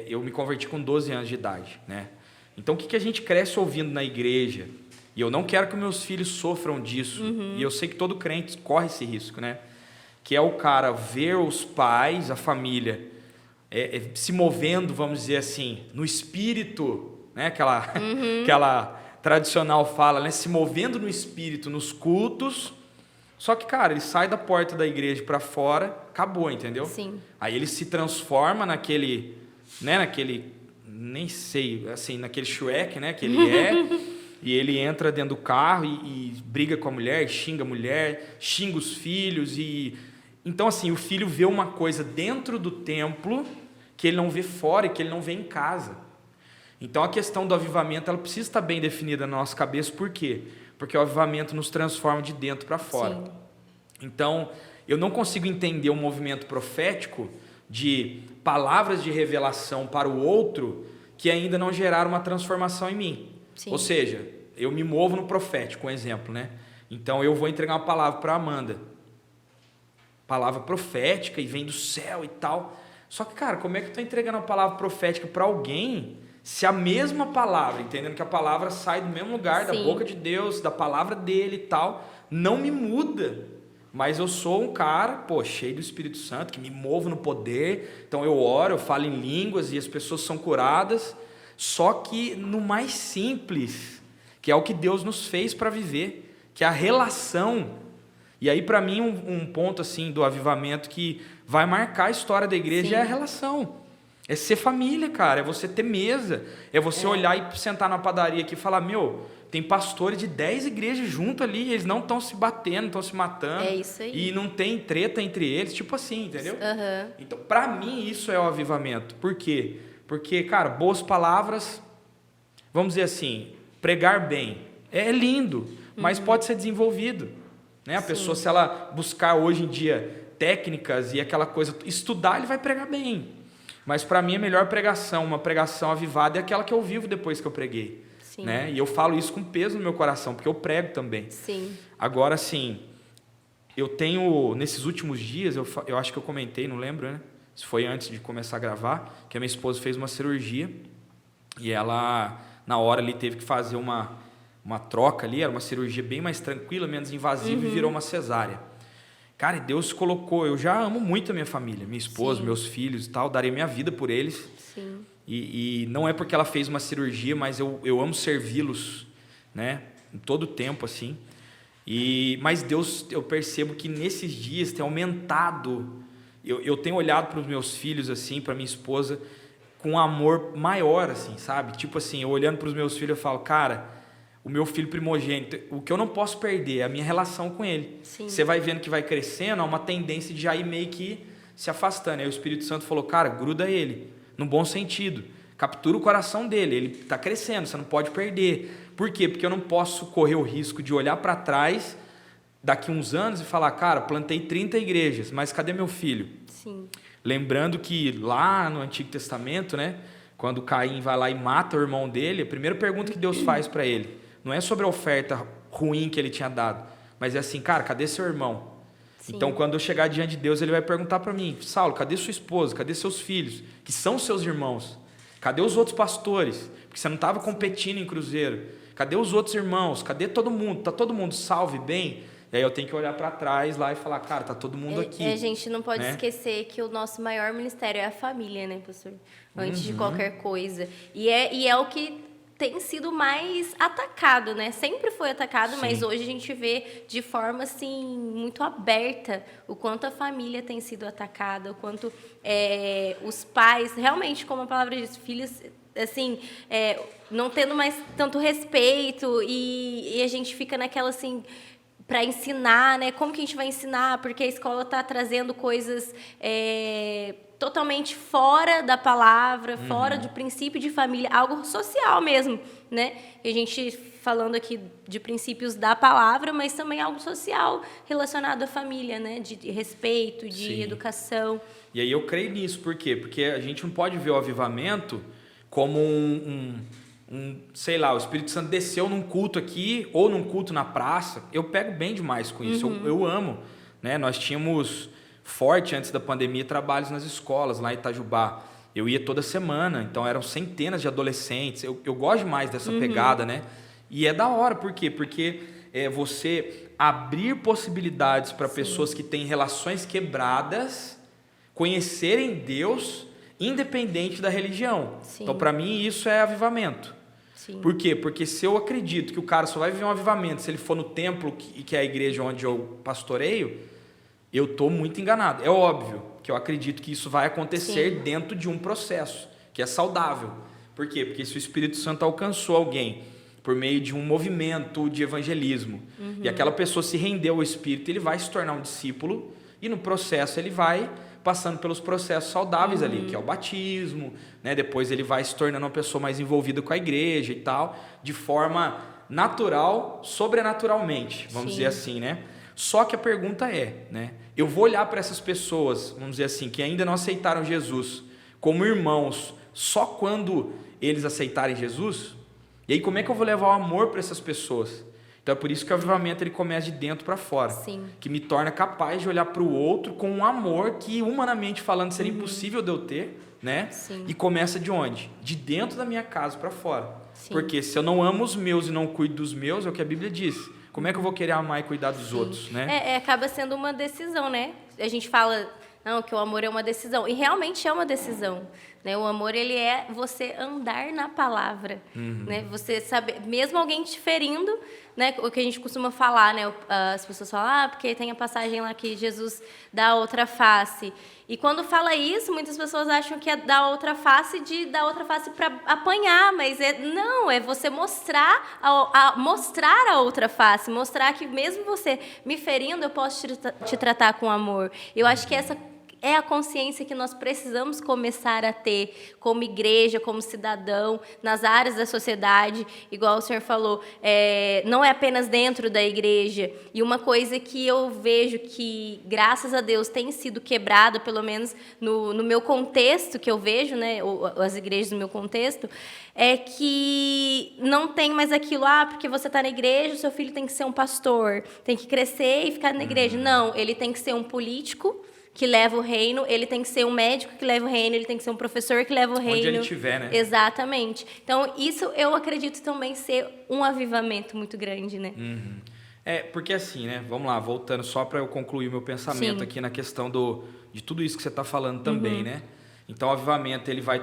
Eu me converti com 12 anos de idade, né? Então, o que a gente cresce ouvindo na igreja? E eu não quero que meus filhos sofram disso. E eu sei que todo crente corre esse risco, né? Que é o cara ver os pais, a família, se movendo, vamos dizer assim, no espírito, né? Aquela tradicional fala, né? Se movendo no espírito, nos cultos. Só que, cara, ele sai da porta da igreja para fora, acabou, entendeu? Sim. Aí ele se transforma naquele, nem sei, assim, naquele Shrek, né? Que ele e ele entra dentro do carro e briga com a mulher, xinga a mulher, xinga os filhos. Então, assim, o filho vê uma coisa dentro do templo que ele não vê fora e que ele não vê em casa. Então, a questão do avivamento, ela precisa estar bem definida na nossa cabeça. Por quê? Porque o avivamento nos transforma de dentro para fora. Sim. Então, eu não consigo entender um movimento profético de palavras de revelação para o outro que ainda não geraram uma transformação em mim. Sim. Ou seja, eu me movo no profético, um exemplo, né? Então, eu vou entregar uma palavra para a Amanda. Palavra profética e vem do céu e tal. Só que, cara, como é que eu estou entregando uma palavra profética para alguém se a mesma palavra, entendendo que a palavra sai do mesmo lugar, Sim. da boca de Deus, da palavra dele e tal, não me muda. Mas eu sou um cara, cheio do Espírito Santo, que me movo no poder. Então eu oro, eu falo em línguas e as pessoas são curadas. Só que no mais simples, que é o que Deus nos fez para viver, que é a relação. E aí, para mim, um ponto assim do avivamento que vai marcar a história da igreja. Sim. É a relação. É ser família, cara. É você ter mesa. É você olhar e sentar na padaria aqui e falar, tem pastores de 10 igrejas junto ali, eles não estão se batendo, não estão se matando. É isso aí. E não tem treta entre eles, tipo assim, entendeu? Uhum. Então, para mim, isso é o avivamento. Por quê? Porque, cara, boas palavras, vamos dizer assim, pregar bem, é lindo, mas pode ser desenvolvido. Né? A pessoa, se ela buscar hoje em dia técnicas e aquela coisa, estudar, ele vai pregar bem. Mas para mim a melhor pregação, uma pregação avivada, é aquela que eu vivo depois que eu preguei. Sim. Né? E eu falo isso com peso no meu coração, porque eu prego também. Sim. Agora, assim, eu tenho, nesses últimos dias, eu acho que eu comentei, não lembro, né? Se foi antes de começar a gravar, que a minha esposa fez uma cirurgia e ela, na hora ali, teve que fazer uma troca ali, era uma cirurgia bem mais tranquila, menos invasiva, e virou uma cesárea. Cara, e Deus colocou, eu já amo muito a minha família, minha esposa, meus filhos e tal, darei minha vida por eles. Sim. E não é porque ela fez uma cirurgia, mas eu amo servi-los, né? Em todo o tempo, assim. Mas Deus, eu percebo que nesses dias tem aumentado. Eu tenho olhado para os meus filhos, assim, para minha esposa, com um amor maior, assim, sabe? Tipo assim, eu olhando para os meus filhos, eu falo, cara, o meu filho primogênito, o que eu não posso perder é a minha relação com ele. Sim. Você vai vendo que vai crescendo, há uma tendência de já ir meio que se afastando. Aí o Espírito Santo falou, cara, gruda ele, no bom sentido. captura o coração dele. Ele está crescendo, você não pode perder. Por quê? Porque eu não posso correr o risco de olhar para trás daqui uns anos e falar, cara, plantei 30 igrejas, mas cadê meu filho? Sim. Lembrando que lá no Antigo Testamento, né, quando Caim vai lá e mata o irmão dele, a primeira pergunta que Deus faz para ele não é sobre a oferta ruim que ele tinha dado, mas é assim, cara, cadê seu irmão? Sim. Então, quando eu chegar diante de Deus, ele vai perguntar para mim, Saulo, cadê sua esposa? Cadê seus filhos? Que são seus irmãos? Cadê os outros pastores? Porque você não estava competindo em cruzeiro. Cadê os outros irmãos? Cadê todo mundo? Está todo mundo salvo e bem? E aí eu tenho que olhar para trás lá e falar, cara, tá todo mundo aqui. A gente não pode esquecer que o nosso maior ministério é a família, né, pastor? Antes de qualquer coisa. E é o que tem sido mais atacado, né? Sempre foi atacado, sim, mas hoje a gente vê de forma, assim, muito aberta o quanto a família tem sido atacada, o quanto os pais, realmente, como a palavra diz, filhos, assim, não tendo mais tanto respeito e a gente fica naquela, assim, para ensinar, né? Como que a gente vai ensinar? Porque a escola está trazendo coisas totalmente fora da palavra, fora do princípio de família, algo social mesmo, né? E a gente falando aqui de princípios da palavra, mas também algo social relacionado à família, né? De respeito, de sim, educação. E aí eu creio nisso, por quê? Porque a gente não pode ver o avivamento como sei lá, o Espírito Santo desceu num culto aqui ou num culto na praça. Eu pego bem demais com isso, eu amo, né? Nós tínhamos forte antes da pandemia trabalhos nas escolas lá em Itajubá. Eu ia toda semana, então eram centenas de adolescentes. Eu gosto demais dessa pegada, né? E é da hora, por quê? Porque você abrir possibilidades para pessoas que têm relações quebradas conhecerem Deus independente da religião. Sim. Então, para mim, isso é avivamento. Sim. Por quê? Porque se eu acredito que o cara só vai viver um avivamento se ele for no templo, que é a igreja onde eu pastoreio, eu estou muito enganado. É óbvio que eu acredito que isso vai acontecer, sim, dentro de um processo que é saudável. Por quê? Porque se o Espírito Santo alcançou alguém por meio de um movimento de evangelismo e aquela pessoa se rendeu ao Espírito, ele vai se tornar um discípulo e no processo ele vai passando pelos processos saudáveis ali, que é o batismo, né? Depois ele vai se tornando uma pessoa mais envolvida com a igreja e tal, de forma natural, sobrenaturalmente, vamos dizer assim, né? Só que a pergunta né? Eu vou olhar para essas pessoas, vamos dizer assim, que ainda não aceitaram Jesus, como irmãos, só quando eles aceitarem Jesus? E aí como é que eu vou levar o amor para essas pessoas? Então é por isso que o avivamento ele começa de dentro para fora, sim, que me torna capaz de olhar para o outro com um amor que humanamente falando seria impossível de eu ter, né? Sim. E começa de onde? De dentro da minha casa para fora. Sim. Porque se eu não amo os meus e não cuido dos meus, é o que a Bíblia diz. Como é que eu vou querer amar e cuidar dos outros, né? Acaba sendo uma decisão, né? A gente fala que o amor é uma decisão, e realmente é uma decisão, né? O amor, ele é você andar na palavra, né? Você saber, mesmo alguém te ferindo, né? O que a gente costuma falar, né? As pessoas falam, porque tem a passagem lá que Jesus dá a outra face. E quando fala isso, muitas pessoas acham que é dar a outra face para apanhar, mas não, é você mostrar mostrar a outra face, mostrar que mesmo você me ferindo, eu posso te tratar com amor. Eu acho que essa é a consciência que nós precisamos começar a ter como igreja, como cidadão, nas áreas da sociedade, igual o senhor falou, não é apenas dentro da igreja. E uma coisa que eu vejo que, graças a Deus, tem sido quebrada, pelo menos no meu contexto que eu vejo, né, as igrejas do meu contexto, é que não tem mais aquilo, porque você está na igreja, o seu filho tem que ser um pastor, tem que crescer e ficar na igreja. Não, ele tem que ser um político que leva o reino, ele tem que ser um médico que leva o reino, ele tem que ser um professor que leva o reino. Onde ele estiver, né? Exatamente. Então, isso eu acredito também ser um avivamento muito grande, né? Porque assim, né? Vamos lá, voltando só para eu concluir meu pensamento, sim, aqui na questão de tudo isso que você está falando também, né? Então, o avivamento, ele vai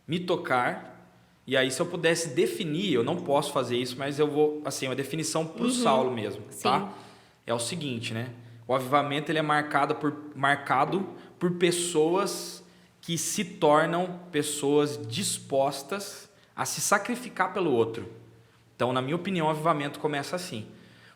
me tocar, e aí se eu pudesse definir, eu não posso fazer isso, mas eu vou, assim, uma definição para o Saulo mesmo, tá? Sim. É o seguinte, né? O avivamento ele é marcado por pessoas que se tornam pessoas dispostas a se sacrificar pelo outro. Então, na minha opinião, o avivamento começa assim.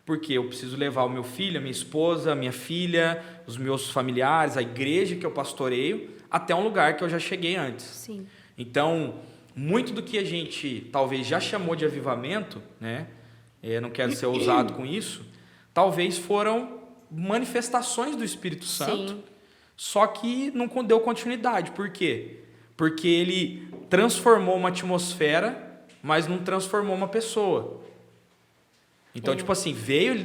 Porque eu preciso levar o meu filho, a minha esposa, a minha filha, os meus familiares, a igreja que eu pastoreio, até um lugar que eu já cheguei antes. Sim. Então, muito do que a gente talvez já chamou de avivamento, né? Não quero ser ousado com isso, talvez foram manifestações do Espírito Santo, Sim. só que não deu continuidade. Por quê? Porque ele transformou uma atmosfera, mas não transformou uma pessoa. Então, tipo assim,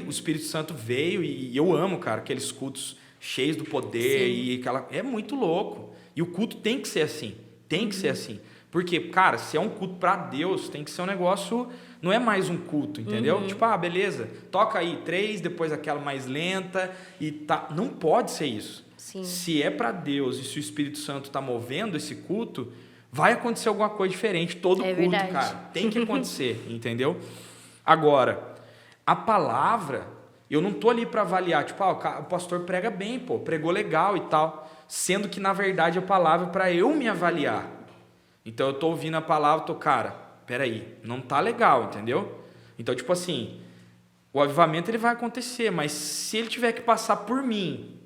o Espírito Santo veio e eu amo, cara, aqueles cultos cheios do poder. Sim. E é muito louco. E o culto tem que ser assim, tem que ser assim. Porque, cara, se é um culto para Deus, tem que ser um negócio, não é mais um culto, entendeu? Tipo, beleza, toca aí 3, depois aquela mais lenta e tá. Não pode ser isso. Sim. Se é para Deus e se o Espírito Santo está movendo esse culto, vai acontecer alguma coisa diferente. Todo culto, verdade. cara, tem que acontecer, entendeu? Agora, a palavra, eu não tô ali para avaliar, tipo, o pastor prega bem, pô, pregou legal e tal, sendo que na verdade a palavra é para eu me avaliar. Então eu tô ouvindo a palavra, cara, peraí, não tá legal, entendeu? Então, tipo assim, o avivamento ele vai acontecer, mas se ele tiver que passar por mim,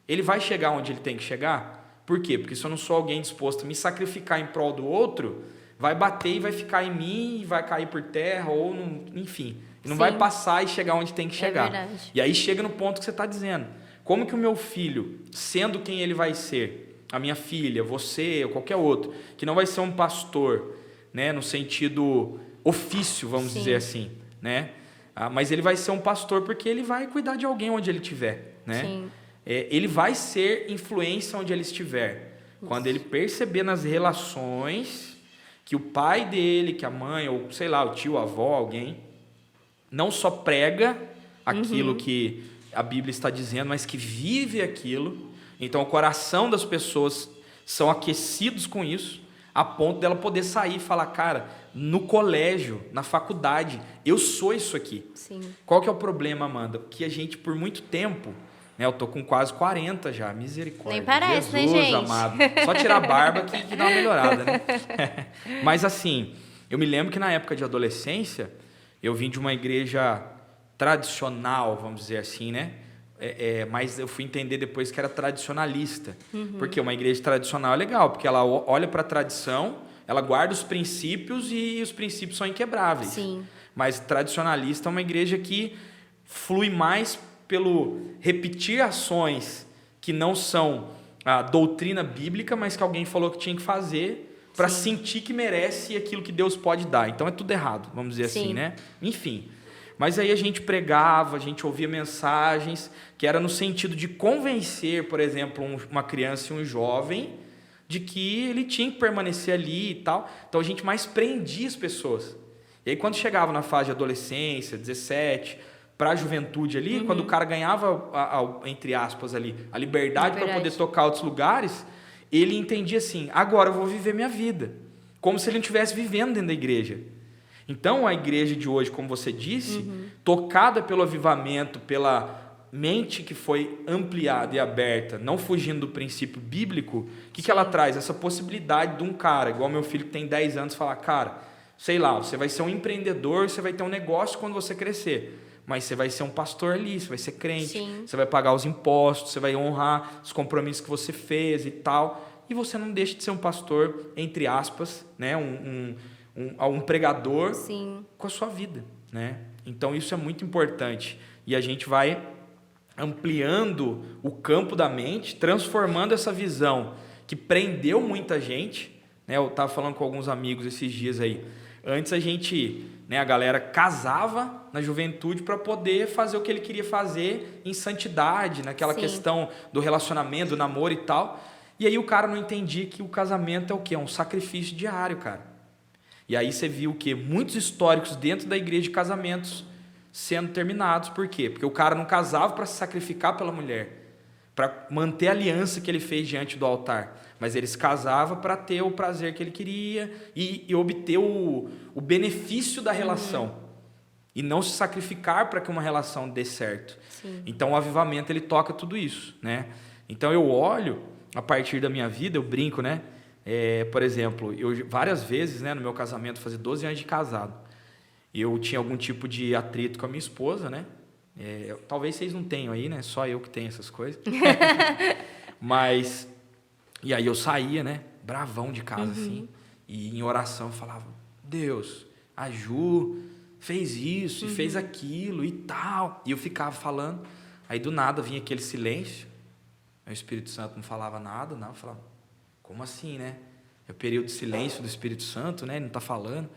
ele vai chegar onde ele tem que chegar? Por quê? Porque se eu não sou alguém disposto a me sacrificar em prol do outro, vai bater e vai ficar em mim, e vai cair por terra, ou não, enfim, não vai passar e chegar onde tem que chegar. Verdade. E aí chega no ponto que você está dizendo. Como que o meu filho, sendo quem ele vai ser, a minha filha, você ou qualquer outro, que não vai ser um pastor, né, no sentido ofício, vamos dizer assim, né? Mas ele vai ser um pastor porque ele vai cuidar de alguém onde ele estiver, né? Sim. Ele vai ser influência onde ele estiver. Quando ele perceber nas relações que o pai dele, que a mãe, ou sei lá, o tio, a avó, alguém, não só prega aquilo que a Bíblia está dizendo, mas que vive aquilo. Então, o coração das pessoas são aquecidos com isso, a ponto dela poder sair e falar, cara, no colégio, na faculdade, eu sou isso aqui. Sim. Qual que é o problema, Amanda? Que a gente, por muito tempo, né, eu tô com quase 40 já, misericórdia. Nem parece, Jesus, né, gente? amado. Só tirar a barba que dá uma melhorada, né? Mas assim, eu me lembro que na época de adolescência, eu vim de uma igreja tradicional, vamos dizer assim, né? Mas eu fui entender depois que era tradicionalista. Porque uma igreja tradicional é legal, porque ela olha para a tradição, ela guarda os princípios e os princípios são inquebráveis. Sim. Mas tradicionalista é uma igreja que flui mais pelo repetir ações que não são a doutrina bíblica, mas que alguém falou que tinha que fazer para sentir que merece aquilo que Deus pode dar. Então é tudo errado, vamos dizer assim, né? Enfim. Mas aí a gente pregava, a gente ouvia mensagens que era no sentido de convencer, por exemplo, uma criança e um jovem de que ele tinha que permanecer ali e tal. Então a gente mais prendia as pessoas. E aí quando chegava na fase de adolescência, 17, para a juventude ali, quando o cara ganhava, entre aspas ali, a liberdade para poder tocar outros lugares, ele entendia assim, agora eu vou viver minha vida. Como se ele não estivesse vivendo dentro da igreja. Então, a igreja de hoje, como você disse, tocada pelo avivamento, pela mente que foi ampliada e aberta, não fugindo do princípio bíblico, o que ela traz? Essa possibilidade de um cara, igual meu filho que tem 10 anos, falar, cara, sei lá, você vai ser um empreendedor, você vai ter um negócio quando você crescer, mas você vai ser um pastor ali, você vai ser crente, você vai pagar os impostos, você vai honrar os compromissos que você fez e tal, e você não deixa de ser um pastor, entre aspas, né, um pregador com a sua vida, né? Então isso é muito importante e a gente vai ampliando o campo da mente, transformando essa visão que prendeu muita gente, né? Eu estava falando com alguns amigos esses dias aí. Antes a gente, né, a galera casava na juventude para poder fazer o que ele queria fazer em santidade, naquela questão do relacionamento, do namoro e tal. E aí o cara não entendia que o casamento é o quê? É um sacrifício diário, cara. E aí você viu que muitos históricos dentro da igreja de casamentos sendo terminados. Por quê? Porque o cara não casava para se sacrificar pela mulher, para manter a aliança que ele fez diante do altar. Mas ele se casava para ter o prazer que ele queria e obter o benefício da relação. E não se sacrificar para que uma relação dê certo. Então o avivamento ele toca tudo isso, né? Então eu olho, a partir da minha vida, eu brinco, né? Por exemplo, eu várias vezes, né, no meu casamento, fazia 12 anos de casado, eu tinha algum tipo de atrito com a minha esposa, né? Talvez vocês não tenham aí, né? Só eu que tenho essas coisas. Mas, e aí eu saía, né? Bravão de casa, assim. E em oração eu falava, Deus, a Ju fez isso e fez aquilo e tal. E eu ficava falando. Aí do nada vinha aquele silêncio. Aí o Espírito Santo não falava nada. Não. Eu falava, como assim, né? É o período de silêncio do Espírito Santo, né? Ele não está falando.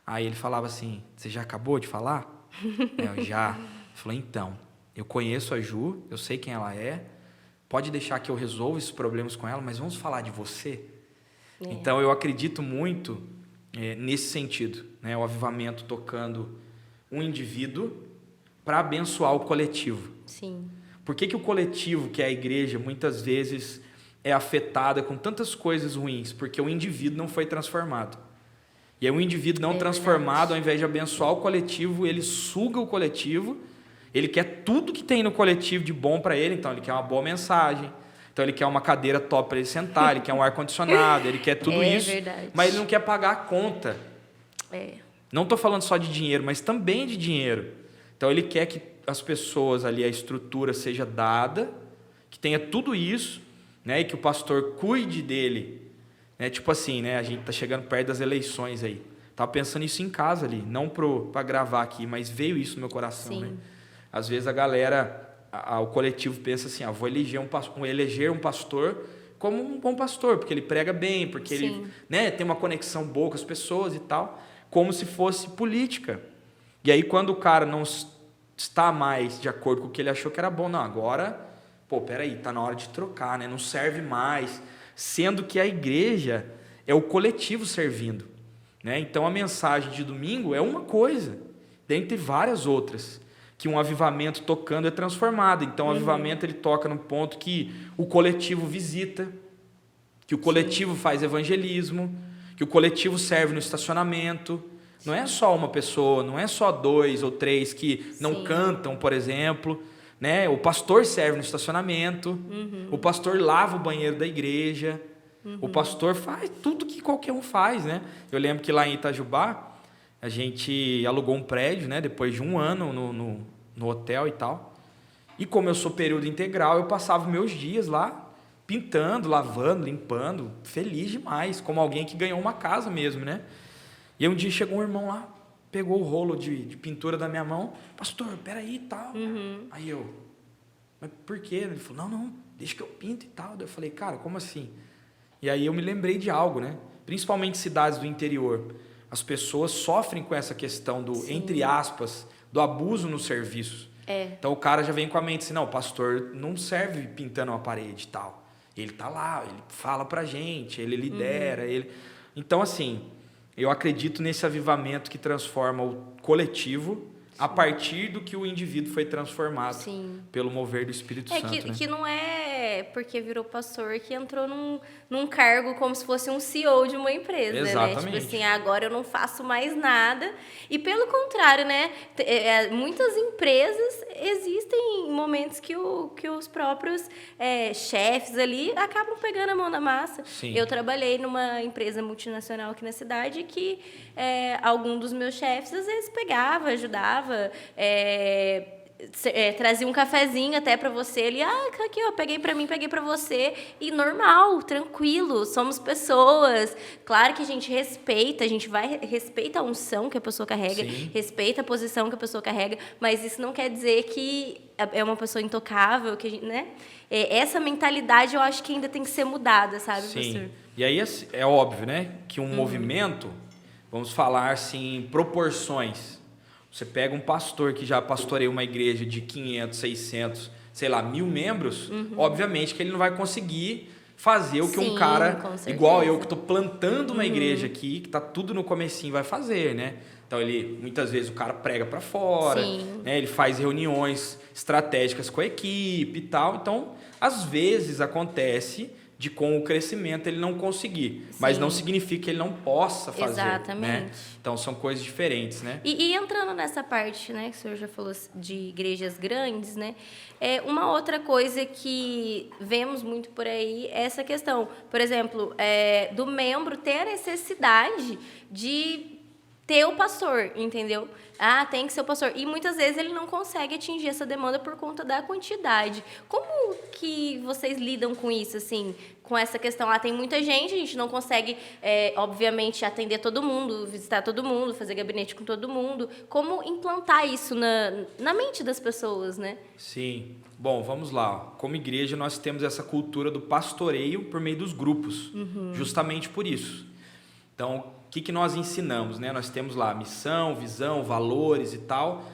Aí ele falava assim, você já acabou de falar? Eu já. Ele falou, então, eu conheço a Ju, eu sei quem ela é. Pode deixar que eu resolva esses problemas com ela, mas vamos falar de você? Então, eu acredito muito nesse sentido, né? O avivamento tocando um indivíduo para abençoar o coletivo. Sim. Por que o coletivo, que é a igreja, muitas vezes é afetada com tantas coisas ruins? Porque o indivíduo não foi transformado. E aí o indivíduo não transformado, ao invés de abençoar o coletivo, ele suga o coletivo, ele quer tudo que tem no coletivo de bom para ele, então ele quer uma boa mensagem, então ele quer uma cadeira top para ele sentar, ele quer um ar-condicionado, ele quer tudo isso, verdade. mas ele não quer pagar a conta. É. Não estou falando só de dinheiro, mas também de dinheiro. Então ele quer que as pessoas ali, a estrutura seja dada, que tenha tudo isso, né, e que o pastor cuide dele. Tipo assim, né, a gente está chegando perto das eleições aí. Estava pensando isso em casa ali, não para gravar aqui, mas veio isso no meu coração. Né? Às vezes a galera, o coletivo pensa assim, vou eleger um pastor como um bom pastor, porque ele prega bem, porque ele, né, tem uma conexão boa com as pessoas e tal, como se fosse política. E aí quando o cara não está mais de acordo com o que ele achou que era bom, não, agora, peraí, está na hora de trocar, né? Não serve mais, sendo que a igreja é o coletivo servindo. Né? Então a mensagem de domingo é uma coisa, dentre várias outras, que um avivamento tocando é transformado. Então o avivamento ele toca no ponto que o coletivo visita, que o coletivo faz evangelismo, que o coletivo serve no estacionamento. Não é só uma pessoa, não é só 2 ou 3 que não cantam, por exemplo. Né? O pastor serve no estacionamento, o pastor lava o banheiro da igreja, o pastor faz tudo que qualquer um faz. Né? Eu lembro que lá em Itajubá, a gente alugou um prédio, né? Depois de um ano no hotel e tal. E como eu sou período integral, eu passava meus dias lá, pintando, lavando, limpando, feliz demais, como alguém que ganhou uma casa mesmo. Né? E aí um dia chegou um irmão lá, pegou o rolo de pintura da minha mão, pastor, peraí e tal. Aí eu, mas por quê? Ele falou, não, deixa que eu pinto e tal. Daí eu falei, cara, como assim? E aí eu me lembrei de algo, né? Principalmente cidades do interior. As pessoas sofrem com essa questão do, entre aspas, do abuso no serviço. Então o cara já vem com a mente assim, não, o pastor não serve pintando uma parede e tal. Ele tá lá, ele fala pra gente, ele lidera, ele... Então, assim, eu acredito nesse avivamento que transforma o coletivo a partir do que o indivíduo foi transformado pelo mover do Espírito Santo. Que, né? que não é porque virou pastor que entrou num cargo como se fosse um CEO de uma empresa, Exatamente. né? Tipo assim, agora eu não faço mais nada. E pelo contrário, né? Muitas empresas existem em momentos que os próprios chefes ali acabam pegando a mão na massa. Sim. Eu trabalhei numa empresa multinacional aqui na cidade que algum dos meus chefes às vezes pegava, ajudava, trazia um cafezinho até para você, ele, aqui, ó, peguei para mim, peguei para você, e normal, tranquilo, somos pessoas, claro que a gente respeita a unção que a pessoa carrega, respeita a posição que a pessoa carrega, mas isso não quer dizer que é uma pessoa intocável, que a gente, né? Essa mentalidade eu acho que ainda tem que ser mudada, sabe, professor? E aí é óbvio, né, que um movimento, vamos falar assim, em proporções. Você pega um pastor que já pastoreia uma igreja de 500, 600, sei lá, 1.000 membros, obviamente que ele não vai conseguir fazer o que um cara igual eu, que estou plantando uma igreja aqui, que está tudo no comecinho, vai fazer, né? Então, muitas vezes o cara prega para fora, né? Ele faz reuniões estratégicas com a equipe e tal. Então, às vezes acontece de com o crescimento ele não conseguir, mas não significa que ele não possa fazer. Exatamente. Né? Então são coisas diferentes, né? E entrando nessa parte, né, que o senhor já falou de igrejas grandes, né? Uma outra coisa que vemos muito por aí é essa questão, por exemplo, do membro ter a necessidade de ter o pastor, entendeu? Ah, tem que ser o pastor. E muitas vezes ele não consegue atingir essa demanda por conta da quantidade. Como que vocês lidam com isso, assim? Com essa questão, tem muita gente, a gente não consegue, obviamente, atender todo mundo, visitar todo mundo, fazer gabinete com todo mundo. Como implantar isso na mente das pessoas, né? Sim. Bom, vamos lá. Como igreja, nós temos essa cultura do pastoreio por meio dos grupos, justamente por isso. Então, o que nós ensinamos, né? Nós temos lá missão, visão, valores e tal,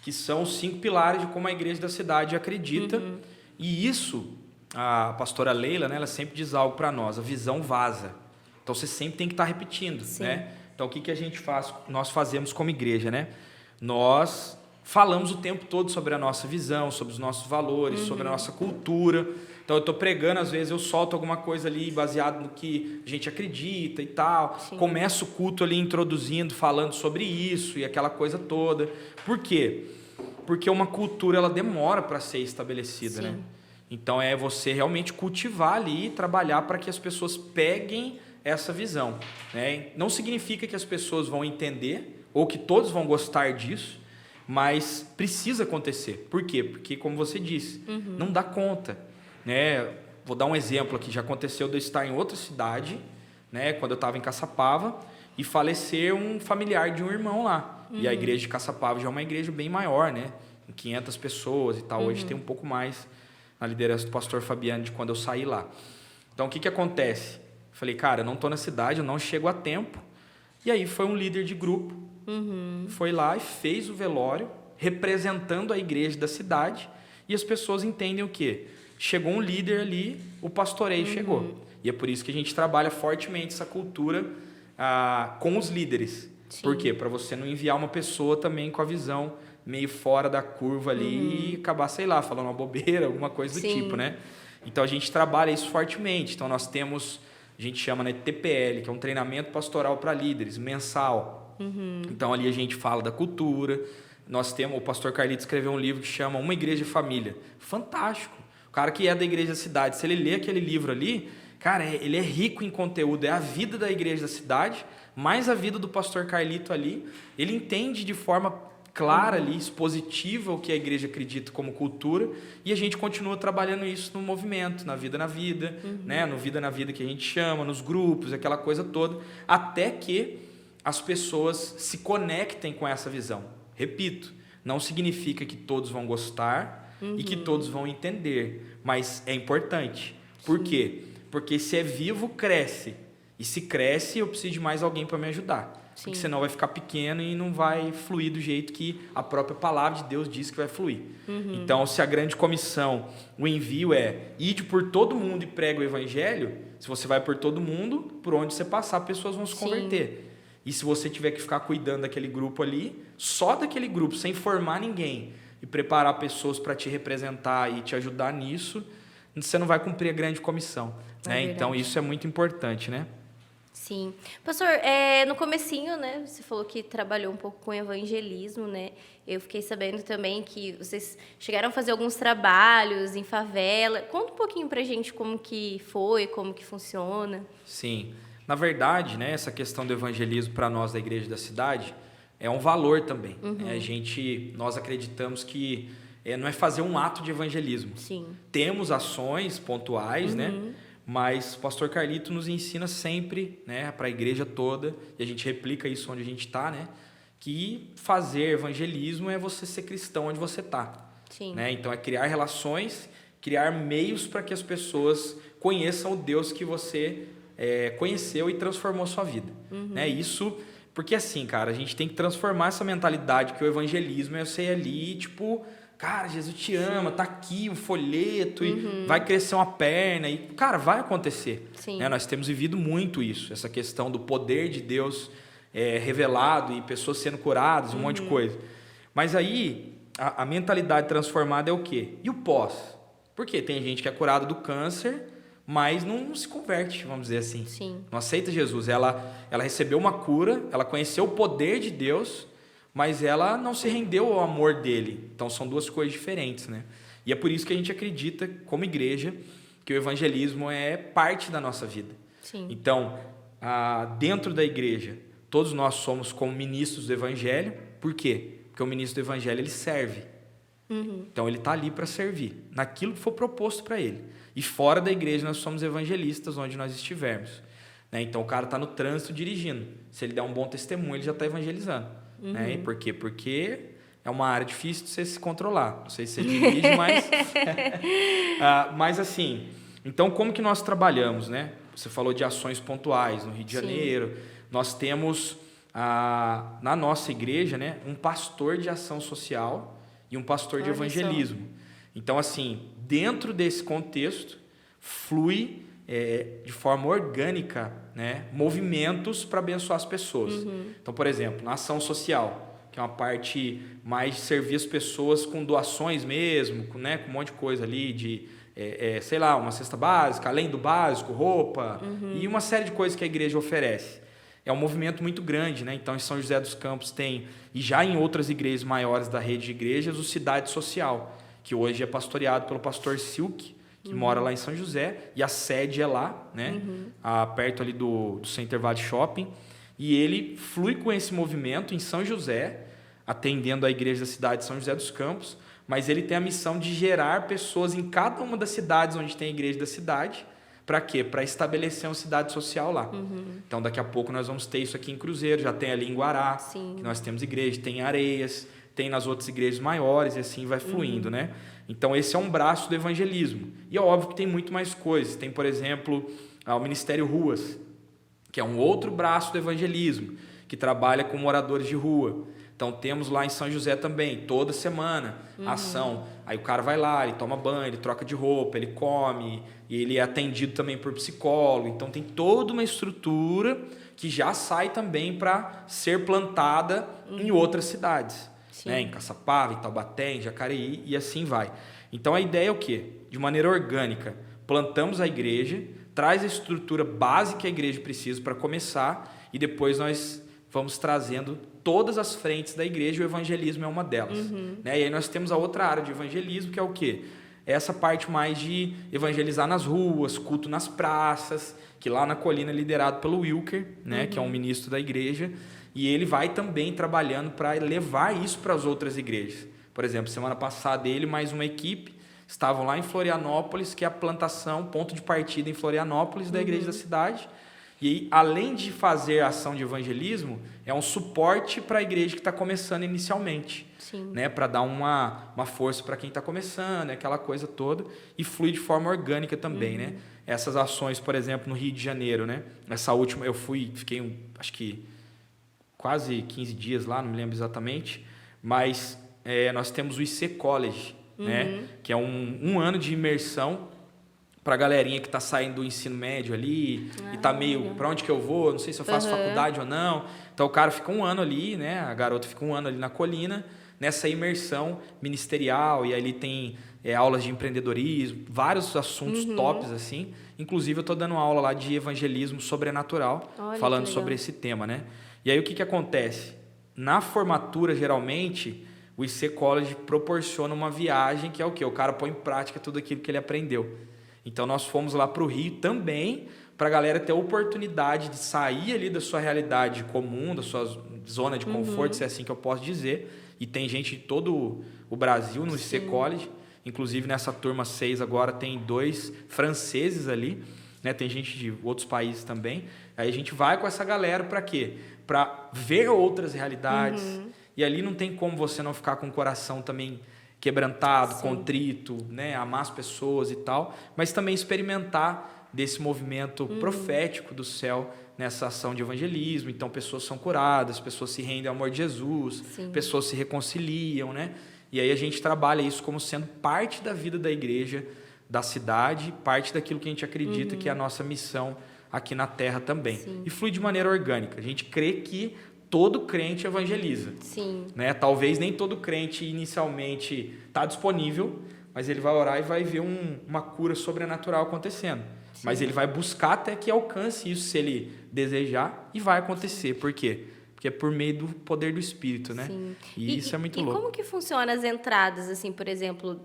que são os 5 pilares de como a igreja da cidade acredita. E isso, a pastora Leila, né, ela sempre diz algo para nós: a visão vaza. Então, você sempre tem que estar repetindo, né? Então, o que a gente faz? Nós fazemos como igreja, né? Nós falamos o tempo todo sobre a nossa visão, sobre os nossos valores, sobre a nossa cultura. Então, eu estou pregando, às vezes eu solto alguma coisa ali baseado no que a gente acredita e tal. Sim. Começo o culto ali introduzindo, falando sobre isso e aquela coisa toda. Por quê? Porque uma cultura, ela demora para ser estabelecida, né? Então, é você realmente cultivar ali e trabalhar para que as pessoas peguem essa visão, né? Não significa que as pessoas vão entender ou que todos vão gostar disso, mas precisa acontecer. Por quê? Porque, como você disse, não dá conta, né? Vou dar um exemplo aqui. Já aconteceu de eu estar em outra cidade, né, quando eu estava em Caçapava, e falecer um familiar de um irmão lá. E a igreja de Caçapava já é uma igreja bem maior, né? 500 pessoas e tal. Hoje tem um pouco mais na liderança do pastor Fabiano de quando eu saí lá. Então, o que acontece? Falei, cara, eu não estou na cidade, eu não chego a tempo. E aí foi um líder de grupo, foi lá e fez o velório, representando a igreja da cidade, e as pessoas entendem o quê? Chegou um líder ali, o pastoreio chegou. E é por isso que a gente trabalha fortemente essa cultura com os líderes. Sim. Por quê? Para você não enviar uma pessoa também com a visão meio fora da curva ali e acabar, sei lá, falando uma bobeira, alguma coisa do tipo, né? Então, a gente trabalha isso fortemente. Então, nós temos, a gente chama, né, TPL, que é um treinamento pastoral para líderes, mensal. Então, ali a gente fala da cultura. Nós temos, o pastor Carlito escreveu um livro que chama Uma Igreja e Família. Fantástico. O cara que é da igreja da cidade, se ele lê aquele livro ali, cara, ele é rico em conteúdo. É a vida da igreja da cidade, mais a vida do pastor Carlito ali. Ele entende de forma clara ali, expositiva, o que a igreja acredita como cultura, e a gente continua trabalhando isso no movimento, na vida, né? No vida na vida que a gente chama, nos grupos, aquela coisa toda, até que as pessoas se conectem com essa visão. Repito, não significa que todos vão gostar e que todos vão entender, mas é importante. Por quê? Porque se é vivo, cresce. E se cresce, eu preciso de mais alguém para me ajudar. Sim. Porque senão vai ficar pequeno e não vai fluir do jeito que a própria palavra de Deus diz que vai fluir. Então, se a grande comissão, o envio é ide por todo mundo e prega o evangelho, se você vai por todo mundo, por onde você passar, pessoas vão se converter. E se você tiver que ficar cuidando daquele grupo ali, só daquele grupo, sem formar ninguém, e preparar pessoas para te representar e te ajudar nisso, você não vai cumprir a grande comissão. Né? Então, isso é muito importante, né? Sim. Pastor, no comecinho, né, você falou que trabalhou um pouco com evangelismo, né? Eu fiquei sabendo também que vocês chegaram a fazer alguns trabalhos em favela. Conta um pouquinho pra gente como que foi, como que funciona. Sim. Na verdade, né, essa questão do evangelismo para nós da igreja da cidade é um valor também. Nós acreditamos que não é fazer um ato de evangelismo. Sim. Temos ações pontuais, né? Mas o pastor Carlito nos ensina sempre, né, para a igreja toda, e a gente replica isso onde a gente está, né, que fazer evangelismo é você ser cristão onde você está. Né? Então, é criar relações, criar meios para que as pessoas conheçam o Deus que você conheceu e transformou a sua vida. Né? Isso, porque assim, cara, a gente tem que transformar essa mentalidade que o evangelismo é você ir ali, tipo... Cara, Jesus te ama, tá aqui o folheto e vai crescer uma perna e, cara, vai acontecer. Né? Nós temos vivido muito isso, essa questão do poder de Deus revelado e pessoas sendo curadas, um monte de coisa. Mas aí, a mentalidade transformada é o quê? E o pós? Porque tem gente que é curada do câncer, mas não se converte, vamos dizer assim. Não aceita Jesus. Ela recebeu uma cura, ela conheceu o poder de Deus, mas ela não se rendeu ao amor dele. Então, são duas coisas diferentes, né? E é por isso que a gente acredita, como igreja, que o evangelismo é parte da nossa vida. Então, dentro da igreja, todos nós somos como ministros do Evangelho. Por quê? Porque o ministro do Evangelho, ele serve. Então, ele está ali para servir, naquilo que for proposto para ele. E fora da igreja, nós somos evangelistas, onde nós estivermos. Né? Então, o cara está no trânsito dirigindo. Se ele der um bom testemunho, ele já está evangelizando. Né? E por quê? Porque é uma área difícil de você se controlar. Não sei se você dirige, mas... mas, assim... Então, como que nós trabalhamos, né? Você falou de ações pontuais no Rio de Janeiro. Nós temos, na nossa igreja, né, um pastor de ação social e um pastor de evangelismo. Então, assim, dentro desse contexto, flui de forma orgânica, né, movimentos para abençoar as pessoas. Então, por exemplo, na ação social, que é uma parte mais de servir as pessoas com doações mesmo, com um monte de coisa ali de... sei lá, uma cesta básica, além do básico, roupa, e uma série de coisas que a igreja oferece. É um movimento muito grande, né? Então, em São José dos Campos tem, e já em outras igrejas maiores da rede de igrejas, o Cidade Social, que hoje é pastoreado pelo pastor Silk, que mora lá em São José, e a sede é lá, né? Perto ali do Center Valley Shopping, e ele flui com esse movimento em São José, atendendo a igreja da cidade de São José dos Campos, mas ele tem a missão de gerar pessoas em cada uma das cidades onde tem a igreja da cidade. Para quê? Para estabelecer uma cidade social lá. Então, daqui a pouco nós vamos ter isso aqui em Cruzeiro, já tem ali em Guará, que nós temos igreja, tem em Areias, tem nas outras igrejas maiores, e assim vai fluindo, né? Então, esse é um braço do evangelismo. E é óbvio que tem muito mais coisas. Tem, por exemplo, o Ministério Ruas, que é um outro braço do evangelismo, que trabalha com moradores de rua. Então, temos lá em São José também, toda semana, ação. Aí o cara vai lá, ele toma banho, ele troca de roupa, ele come, e ele é atendido também por psicólogo. Então, tem toda uma estrutura que já sai também para ser plantada em outras cidades. Né? Em Caçapava, em Taubaté, em Jacareí, e assim vai. Então, a ideia é o quê? De maneira orgânica, plantamos a igreja, traz a estrutura básica que a igreja precisa para começar, e depois nós vamos trazendo todas as frentes da igreja, o evangelismo é uma delas. Né? E aí nós temos a outra área de evangelismo, que é o quê? Essa parte mais de evangelizar nas ruas, culto nas praças, que lá na colina é liderado pelo Wilker, né? Que é um ministro da igreja, e ele vai também trabalhando para levar isso para as outras igrejas. Por exemplo, semana passada ele mais uma equipe estavam lá em Florianópolis, que é a plantação, ponto de partida em Florianópolis da igreja da cidade. E aí, além de fazer a ação de evangelismo, é um suporte para a igreja que está começando inicialmente. Né? Para dar uma força para quem está começando, aquela coisa toda, e flui de forma orgânica também. Né? Essas ações, por exemplo, no Rio de Janeiro, né? Essa última, fiquei acho que quase 15 dias lá, não me lembro exatamente, mas nós temos o IC College, né? Que é um ano de imersão para a galerinha que está saindo do ensino médio ali e está meio, para onde que eu vou, não sei se eu faço faculdade ou não. Então, o cara fica um ano ali, né? A garota fica um ano ali na colina, nessa imersão ministerial, e aí ele tem aulas de empreendedorismo, vários assuntos tops, assim. Inclusive, eu estou dando aula lá de evangelismo sobrenatural, falando sobre esse tema, né? E aí, o que acontece? Na formatura, geralmente, o IC College proporciona uma viagem que é o quê? O cara põe em prática tudo aquilo que ele aprendeu. Então, nós fomos lá para o Rio também, para a galera ter a oportunidade de sair ali da sua realidade comum, da sua zona de conforto, se é assim que eu posso dizer. E tem gente de todo o Brasil no IC College. Inclusive, nessa turma 6 agora tem 2 franceses ali, né? Tem gente de outros países também. Aí a gente vai com essa galera para quê? Para ver outras realidades. E ali não tem como você não ficar com o coração também quebrantado, contrito, né? Amar as pessoas e tal, mas também experimentar desse movimento profético do céu nessa ação de evangelismo. Então, pessoas são curadas, pessoas se rendem ao amor de Jesus, pessoas se reconciliam, né? E aí a gente trabalha isso como sendo parte da vida da igreja, da cidade, parte daquilo que a gente acredita que é a nossa missão aqui na Terra também. E flui de maneira orgânica. A gente crê que todo crente evangeliza. Né? Talvez nem todo crente inicialmente está disponível, mas ele vai orar e vai ver uma cura sobrenatural acontecendo. Mas ele vai buscar até que alcance isso, se ele desejar, e vai acontecer. Por quê? Porque é por meio do poder do Espírito, né? E isso é muito louco. E como que funciona as entradas, assim, por exemplo,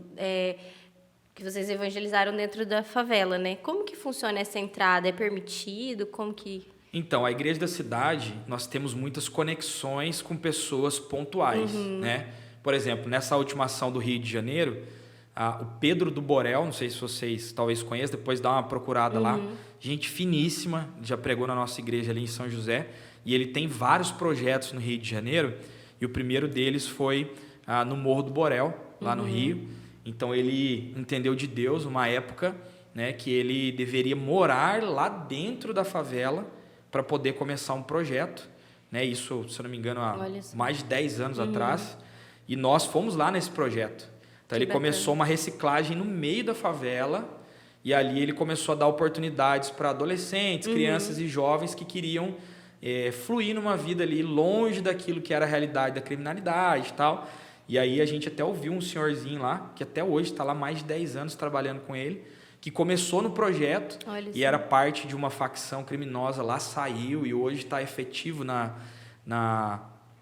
que vocês evangelizaram dentro da favela, né? Como que funciona essa entrada? É permitido? Como que... Então, a igreja da cidade, nós temos muitas conexões com pessoas pontuais, né? Por exemplo, nessa última ação do Rio de Janeiro, o Pedro do Borel, não sei se vocês talvez conheçam, depois dá uma procurada lá, gente finíssima, já pregou na nossa igreja ali em São José, e ele tem vários projetos no Rio de Janeiro, e o primeiro deles foi no Morro do Borel, lá no Rio. Então, ele entendeu de Deus uma época, né, que ele deveria morar lá dentro da favela para poder começar um projeto, né? Isso, se eu não me engano, há mais de 10 anos atrás, e nós fomos lá nesse projeto. Então, ele começou uma reciclagem no meio da favela, e ali ele começou a dar oportunidades para adolescentes, crianças e jovens que queriam fluir numa vida ali longe daquilo que era a realidade da criminalidade e tal. E aí a gente até ouviu um senhorzinho lá, que até hoje está lá mais de 10 anos trabalhando com ele, que começou no projeto e era parte de uma facção criminosa lá, saiu e hoje está efetivo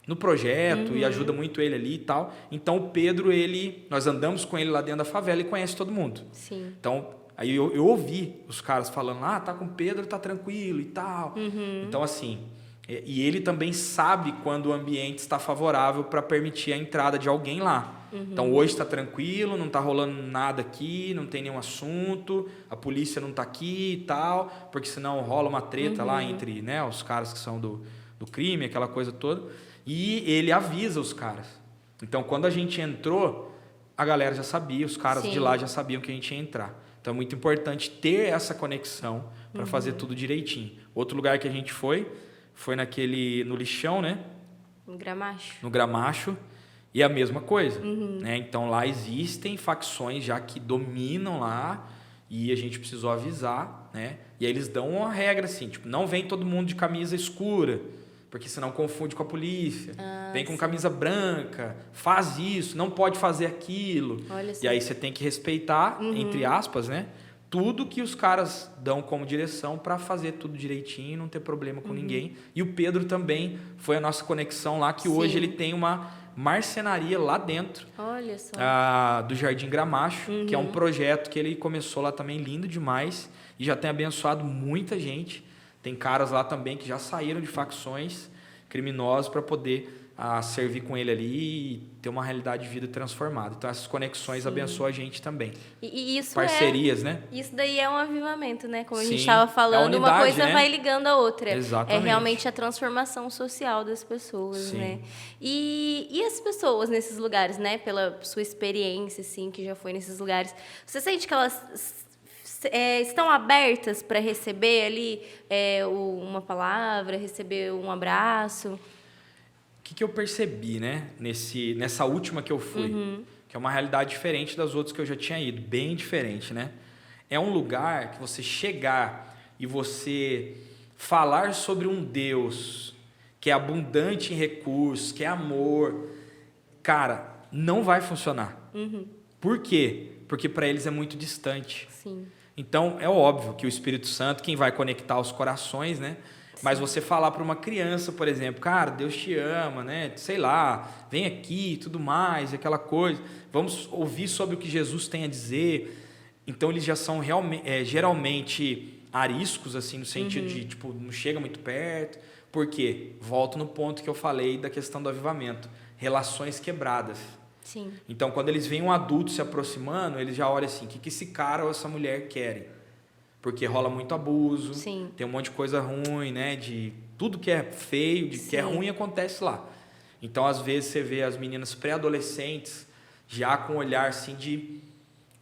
no projeto e ajuda muito ele ali e tal. Então, o Pedro, nós andamos com ele lá dentro da favela e conhece todo mundo. Sim. Então, aí eu ouvi os caras falando, tá com o Pedro, tá tranquilo e tal. Então, assim, e ele também sabe quando o ambiente está favorável para permitir a entrada de alguém lá. Então, hoje está tranquilo, não está rolando nada aqui, não tem nenhum assunto, a polícia não está aqui e tal, porque senão rola uma treta lá entre, né, os caras que são do crime, aquela coisa toda. E ele avisa os caras. Então, quando a gente entrou, a galera já sabia, os caras de lá já sabiam que a gente ia entrar. Então, é muito importante ter essa conexão para fazer tudo direitinho. Outro lugar que a gente foi no Lixão, né? No Gramacho. E a mesma coisa, né? Então, lá existem facções já que dominam lá e a gente precisou avisar, né? E aí eles dão uma regra assim, tipo, não vem todo mundo de camisa escura, porque senão confunde com a polícia. Vem com camisa branca, faz isso, não pode fazer aquilo. E aí você tem que respeitar, entre aspas, né? Tudo que os caras dão como direção para fazer tudo direitinho, não ter problema com ninguém. E o Pedro também foi a nossa conexão lá, que hoje ele tem uma marcenaria lá dentro do Jardim Gramacho, que é um projeto que ele começou lá também, lindo demais, e já tem abençoado muita gente. Tem caras lá também que já saíram de facções criminosas para poder servir com ele ali e ter uma realidade de vida transformada. Então, essas conexões abençoam a gente também. E isso parcerias, né? Isso daí é um avivamento, né? Como a gente Sim, estava falando, unidade, uma coisa né? vai ligando a outra. Exatamente. É realmente a transformação social das pessoas, né? E as pessoas nesses lugares, né? Pela sua experiência, assim, que já foi nesses lugares, você sente que elas estão abertas para receber ali uma palavra, receber um abraço? O que eu percebi, né? Nessa última que eu fui, que é uma realidade diferente das outras que eu já tinha ido, bem diferente, né? É um lugar que você chegar e você falar sobre um Deus que é abundante em recursos, que é amor, cara, não vai funcionar. Por quê? Porque para eles é muito distante. Sim. Então, é óbvio que o Espírito Santo, quem vai conectar os corações, né? Mas você falar para uma criança, por exemplo, cara, Deus te ama, né? Sei lá, vem aqui e tudo mais, aquela coisa. Vamos ouvir sobre o que Jesus tem a dizer. Então, eles já são geralmente ariscos, assim, no sentido de, tipo, não chega muito perto. Por quê? Volto no ponto que eu falei da questão do avivamento. Relações quebradas. Sim. Então, quando eles veem um adulto se aproximando, eles já olham assim, o que esse cara ou essa mulher querem? Porque rola muito abuso, tem um monte de coisa ruim, né? De tudo que é feio, que é ruim, acontece lá. Então, às vezes, você vê as meninas pré-adolescentes já com um olhar assim de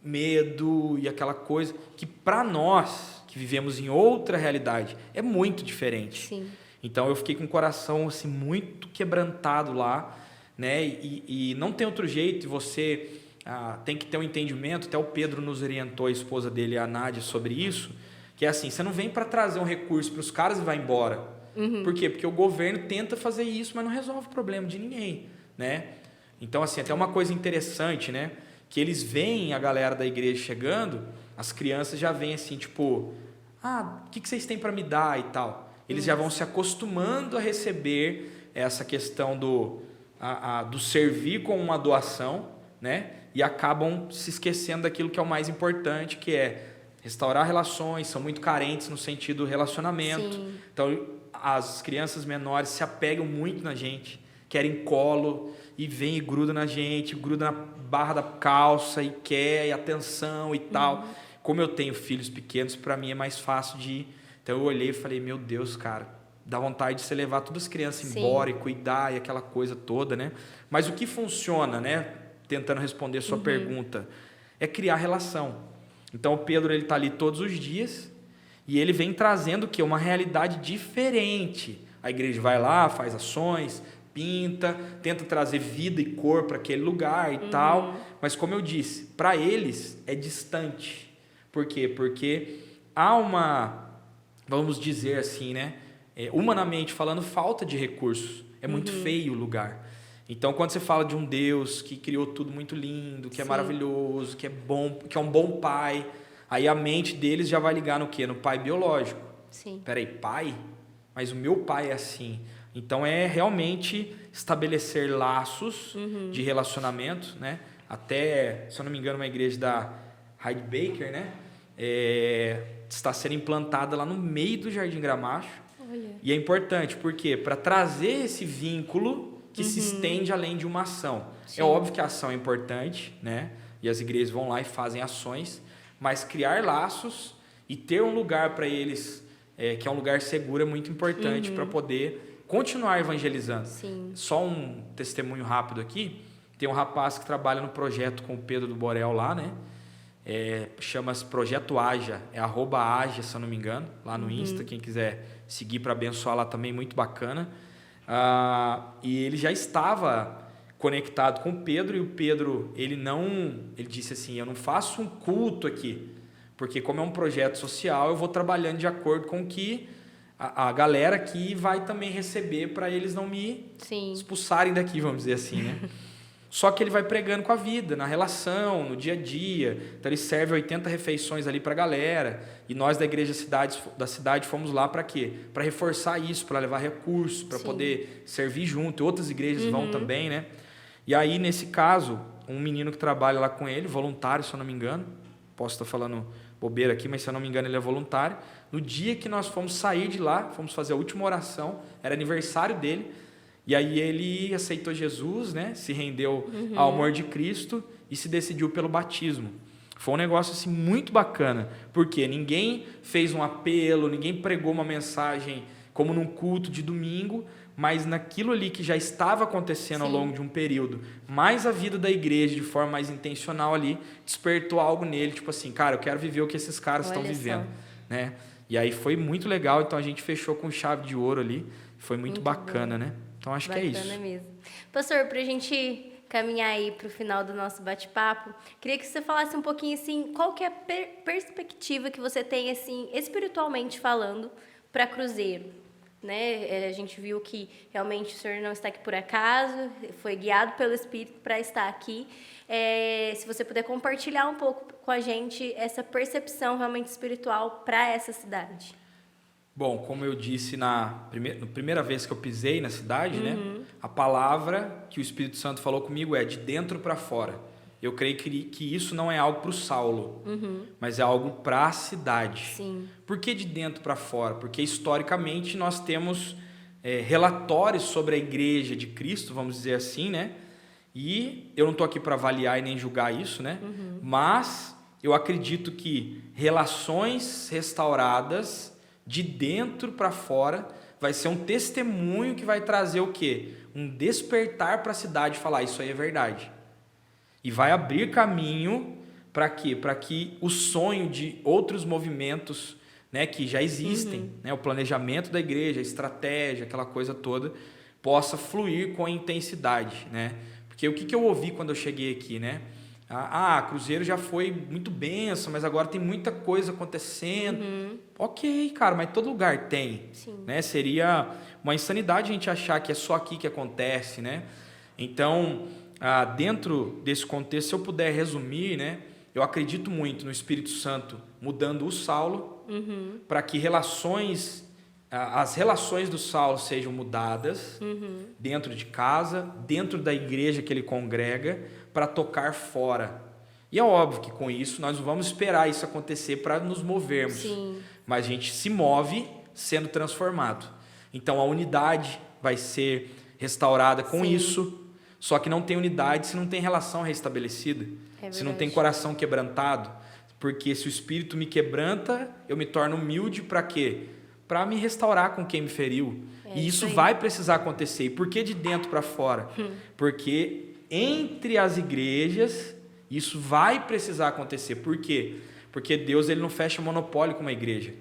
medo e aquela coisa que, para nós, que vivemos em outra realidade, é muito diferente. Sim. Então, eu fiquei com o coração assim, muito quebrantado lá, né? E não tem outro jeito, você tem que ter um entendimento. Até o Pedro nos orientou, a esposa dele, a Nádia, sobre isso, que é assim, você não vem para trazer um recurso para os caras e vai embora. Por quê? Porque o governo tenta fazer isso, mas não resolve o problema de ninguém, né? Então, assim, até uma coisa interessante, né? Que eles veem a galera da igreja chegando, as crianças já vêm assim, tipo, o que vocês têm para me dar e tal. Eles já vão se acostumando a receber essa questão do servir com uma doação, né? E acabam se esquecendo daquilo que é o mais importante, que é restaurar relações, são muito carentes no sentido do relacionamento. Sim. Então, as crianças menores se apegam muito na gente, querem colo, e vem e gruda na gente, gruda na barra da calça, e quer, e atenção e tal. Como eu tenho filhos pequenos, para mim é mais fácil de ir. Então, eu olhei e falei, meu Deus, cara, dá vontade de você levar todas as crianças Sim. embora e cuidar, e aquela coisa toda, né? Mas o que funciona, né? Tentando responder a sua pergunta, é criar relação. Então, o Pedro, ele está ali todos os dias e ele vem trazendo o quê? Uma realidade diferente. A igreja vai lá, faz ações, pinta, tenta trazer vida e cor para aquele lugar e tal. Mas, como eu disse, para eles é distante. Por quê? Porque há uma, vamos dizer assim, né? Humanamente falando, falta de recursos. É muito feio o lugar. Então, quando você fala de um Deus que criou tudo muito lindo, que é maravilhoso, que é bom, que é um bom pai, aí a mente deles já vai ligar no quê? No pai biológico. Sim. Peraí, pai? Mas o meu pai é assim. Então, é realmente estabelecer laços de relacionamento, né? Até, se eu não me engano, uma igreja da Hyde Baker, né? Está sendo implantada lá no meio do Jardim Gramacho. Olha. E é importante, por quê? Para trazer esse vínculo que se estende além de uma ação. Sim. É óbvio que a ação é importante, né? E as igrejas vão lá e fazem ações, mas criar laços e ter um lugar para eles, que é um lugar seguro, é muito importante para poder continuar evangelizando. Sim. Só um testemunho rápido aqui. Tem um rapaz que trabalha no projeto com o Pedro do Borel lá, né? Chama-se Projeto Aja, @Aja, se eu não me engano, lá no Insta, quem quiser seguir para abençoar lá também, muito bacana. E ele já estava conectado com o Pedro, e o Pedro, ele disse assim, eu não faço um culto aqui, porque como é um projeto social, eu vou trabalhando de acordo com o que a galera aqui vai também receber, para eles não me expulsarem daqui, vamos dizer assim, né? Só que ele vai pregando com a vida, na relação, no dia a dia. Então ele serve 80 refeições ali para a galera. E nós da igreja da cidade fomos lá para quê? Para reforçar isso, para levar recursos, para poder servir junto. E outras igrejas vão também, né? E aí, nesse caso, um menino que trabalha lá com ele, voluntário, se eu não me engano, posso estar falando bobeira aqui, mas se eu não me engano ele é voluntário. No dia que nós fomos sair de lá, fomos fazer a última oração, era aniversário dele. E aí ele aceitou Jesus, né? Se rendeu ao amor de Cristo e se decidiu pelo batismo. Foi um negócio assim muito bacana, porque ninguém fez um apelo, ninguém pregou uma mensagem como num culto de domingo, mas naquilo ali que já estava acontecendo ao longo de um período, mais a vida da igreja de forma mais intencional ali, despertou algo nele, tipo assim, cara, eu quero viver o que esses caras estão vivendo, né? E aí foi muito legal, então a gente fechou com chave de ouro ali, foi muito bacana, né? Então, acho que é isso. Bacana mesmo. Pastor, para a gente caminhar aí para o final do nosso bate-papo, queria que você falasse um pouquinho, assim, qual que é a perspectiva que você tem, assim, espiritualmente falando, para Cruzeiro, né? A gente viu que realmente o senhor não está aqui por acaso, foi guiado pelo Espírito para estar aqui. Se você puder compartilhar um pouco com a gente essa percepção realmente espiritual para essa cidade. Bom, como eu disse na primeira vez que eu pisei na cidade, né? A palavra que o Espírito Santo falou comigo é de dentro para fora. Eu creio que isso não é algo para o Saulo, mas é algo para a cidade. Sim. Por que de dentro para fora? Porque historicamente nós temos relatórios sobre a igreja de Cristo, vamos dizer assim, né? E eu não estou aqui para avaliar e nem julgar isso, né? Mas eu acredito que relações restauradas de dentro para fora vai ser um testemunho que vai trazer o quê? Um despertar para a cidade falar, isso aí é verdade. E vai abrir caminho para quê? Para que o sonho de outros movimentos, né, que já existem, né, o planejamento da igreja, a estratégia, aquela coisa toda, possa fluir com intensidade, né? Porque o que eu ouvi quando eu cheguei aqui, né? Cruzeiro já foi muito benção, mas agora tem muita coisa acontecendo. Ok, cara, mas todo lugar tem. Né? Seria uma insanidade a gente achar que é só aqui que acontece, né? Então, dentro desse contexto, se eu puder resumir, né? Eu acredito muito no Espírito Santo mudando o Saulo para que as relações do Saulo sejam mudadas dentro de casa, dentro da igreja que ele congrega, para tocar fora. E é óbvio que com isso nós não vamos esperar isso acontecer para nos movermos. Sim. Mas a gente se move sendo transformado. Então a unidade vai ser restaurada com Sim. isso. Só que não tem unidade se não tem relação restabelecida. Se não tem coração quebrantado. Porque se o Espírito me quebranta, eu me torno humilde para quê? Para me restaurar com quem me feriu. E isso vai precisar acontecer. E por que de dentro para fora? Porque entre as igrejas, isso vai precisar acontecer. Por quê? Porque Deus ele não fecha monopólio com uma igreja.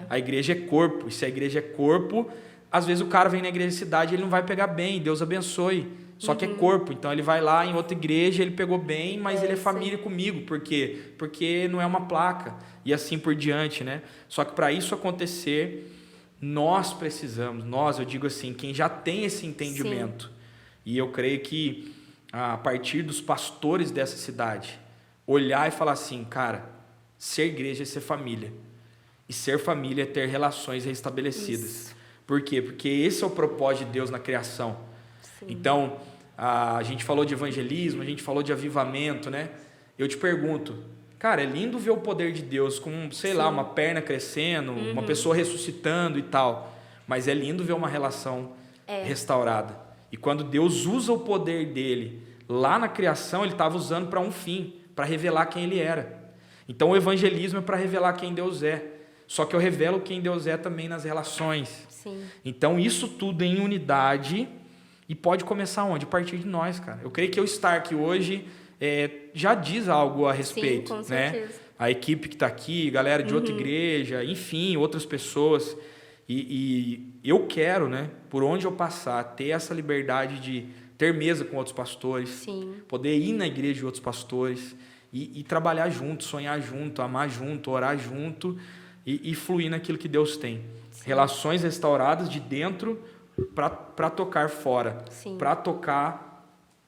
A igreja é corpo. E se a igreja é corpo, às vezes o cara vem na igreja de cidade e ele não vai pegar bem. Deus abençoe. Só que é corpo. Então ele vai lá em outra igreja, ele pegou bem, mas ele é família comigo. Por quê? Porque não é uma placa. E assim por diante, né? Só que para isso acontecer, nós precisamos, eu digo assim, quem já tem esse entendimento. Sim. E eu creio que a partir dos pastores dessa cidade, olhar e falar assim, cara, ser igreja é ser família. E ser família é ter relações restabelecidas. Isso. Por quê? Porque esse é o propósito de Deus na criação. Sim. Então, a gente falou de evangelismo, a gente falou de avivamento, né? Eu te pergunto, cara, é lindo ver o poder de Deus com, sei lá, uma perna crescendo, uma pessoa ressuscitando e tal. Mas é lindo ver uma relação restaurada. E quando Deus usa o poder dele lá na criação, ele estava usando para um fim, para revelar quem ele era. Então o evangelismo é para revelar quem Deus é. Só que eu revelo quem Deus é também nas relações. Sim. Então isso tudo em unidade. E pode começar onde? A partir de nós, cara. Eu creio que eu estar aqui hoje já diz algo a respeito. Sim, com certeza. Né? A equipe que está aqui, galera de outra igreja, enfim, outras pessoas. E eu quero, né, por onde eu passar, ter essa liberdade de ter mesa com outros pastores. Sim. Poder ir na igreja de outros pastores e trabalhar junto, sonhar junto, amar junto, orar junto e fluir naquilo que Deus tem. Sim. Relações restauradas de dentro para tocar fora, para tocar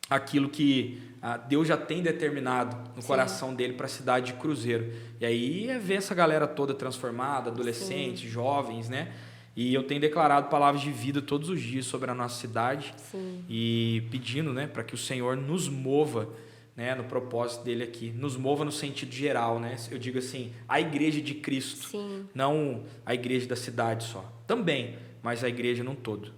aquilo que Deus já tem determinado no coração dele para a cidade de Cruzeiro. E aí é ver essa galera toda transformada, adolescentes, jovens, né? E eu tenho declarado palavras de vida todos os dias sobre a nossa cidade. Sim. E pedindo, né, para que o Senhor nos mova, né, no propósito dele aqui, nos mova no sentido geral, né? Eu digo assim, a igreja de Cristo, sim, não a igreja da cidade só, também, mas a igreja num todo.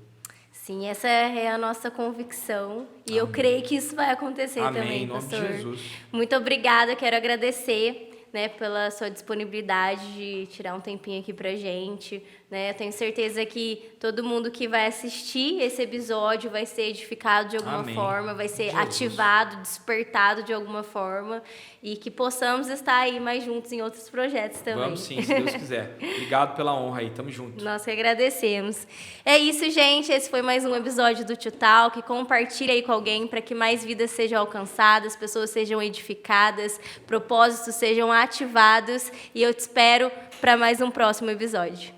Sim, essa é a nossa convicção e Amém. Eu creio que isso vai acontecer também, pastor. Em nome de Jesus. Muito obrigada, quero agradecer, né, pela sua disponibilidade de tirar um tempinho aqui pra gente, né? Eu tenho certeza que todo mundo que vai assistir esse episódio vai ser edificado de alguma Amém. Forma, vai ser Jesus. Ativado, despertado de alguma forma e que possamos estar aí mais juntos em outros projetos também. Vamos sim, se Deus quiser. Obrigado pela honra aí, tamo junto. Nós que agradecemos. É isso, gente, esse foi mais um episódio do Tio Talk. Compartilha aí com alguém para que mais vidas sejam alcançadas, pessoas sejam edificadas, propósitos sejam ativados e eu te espero para mais um próximo episódio.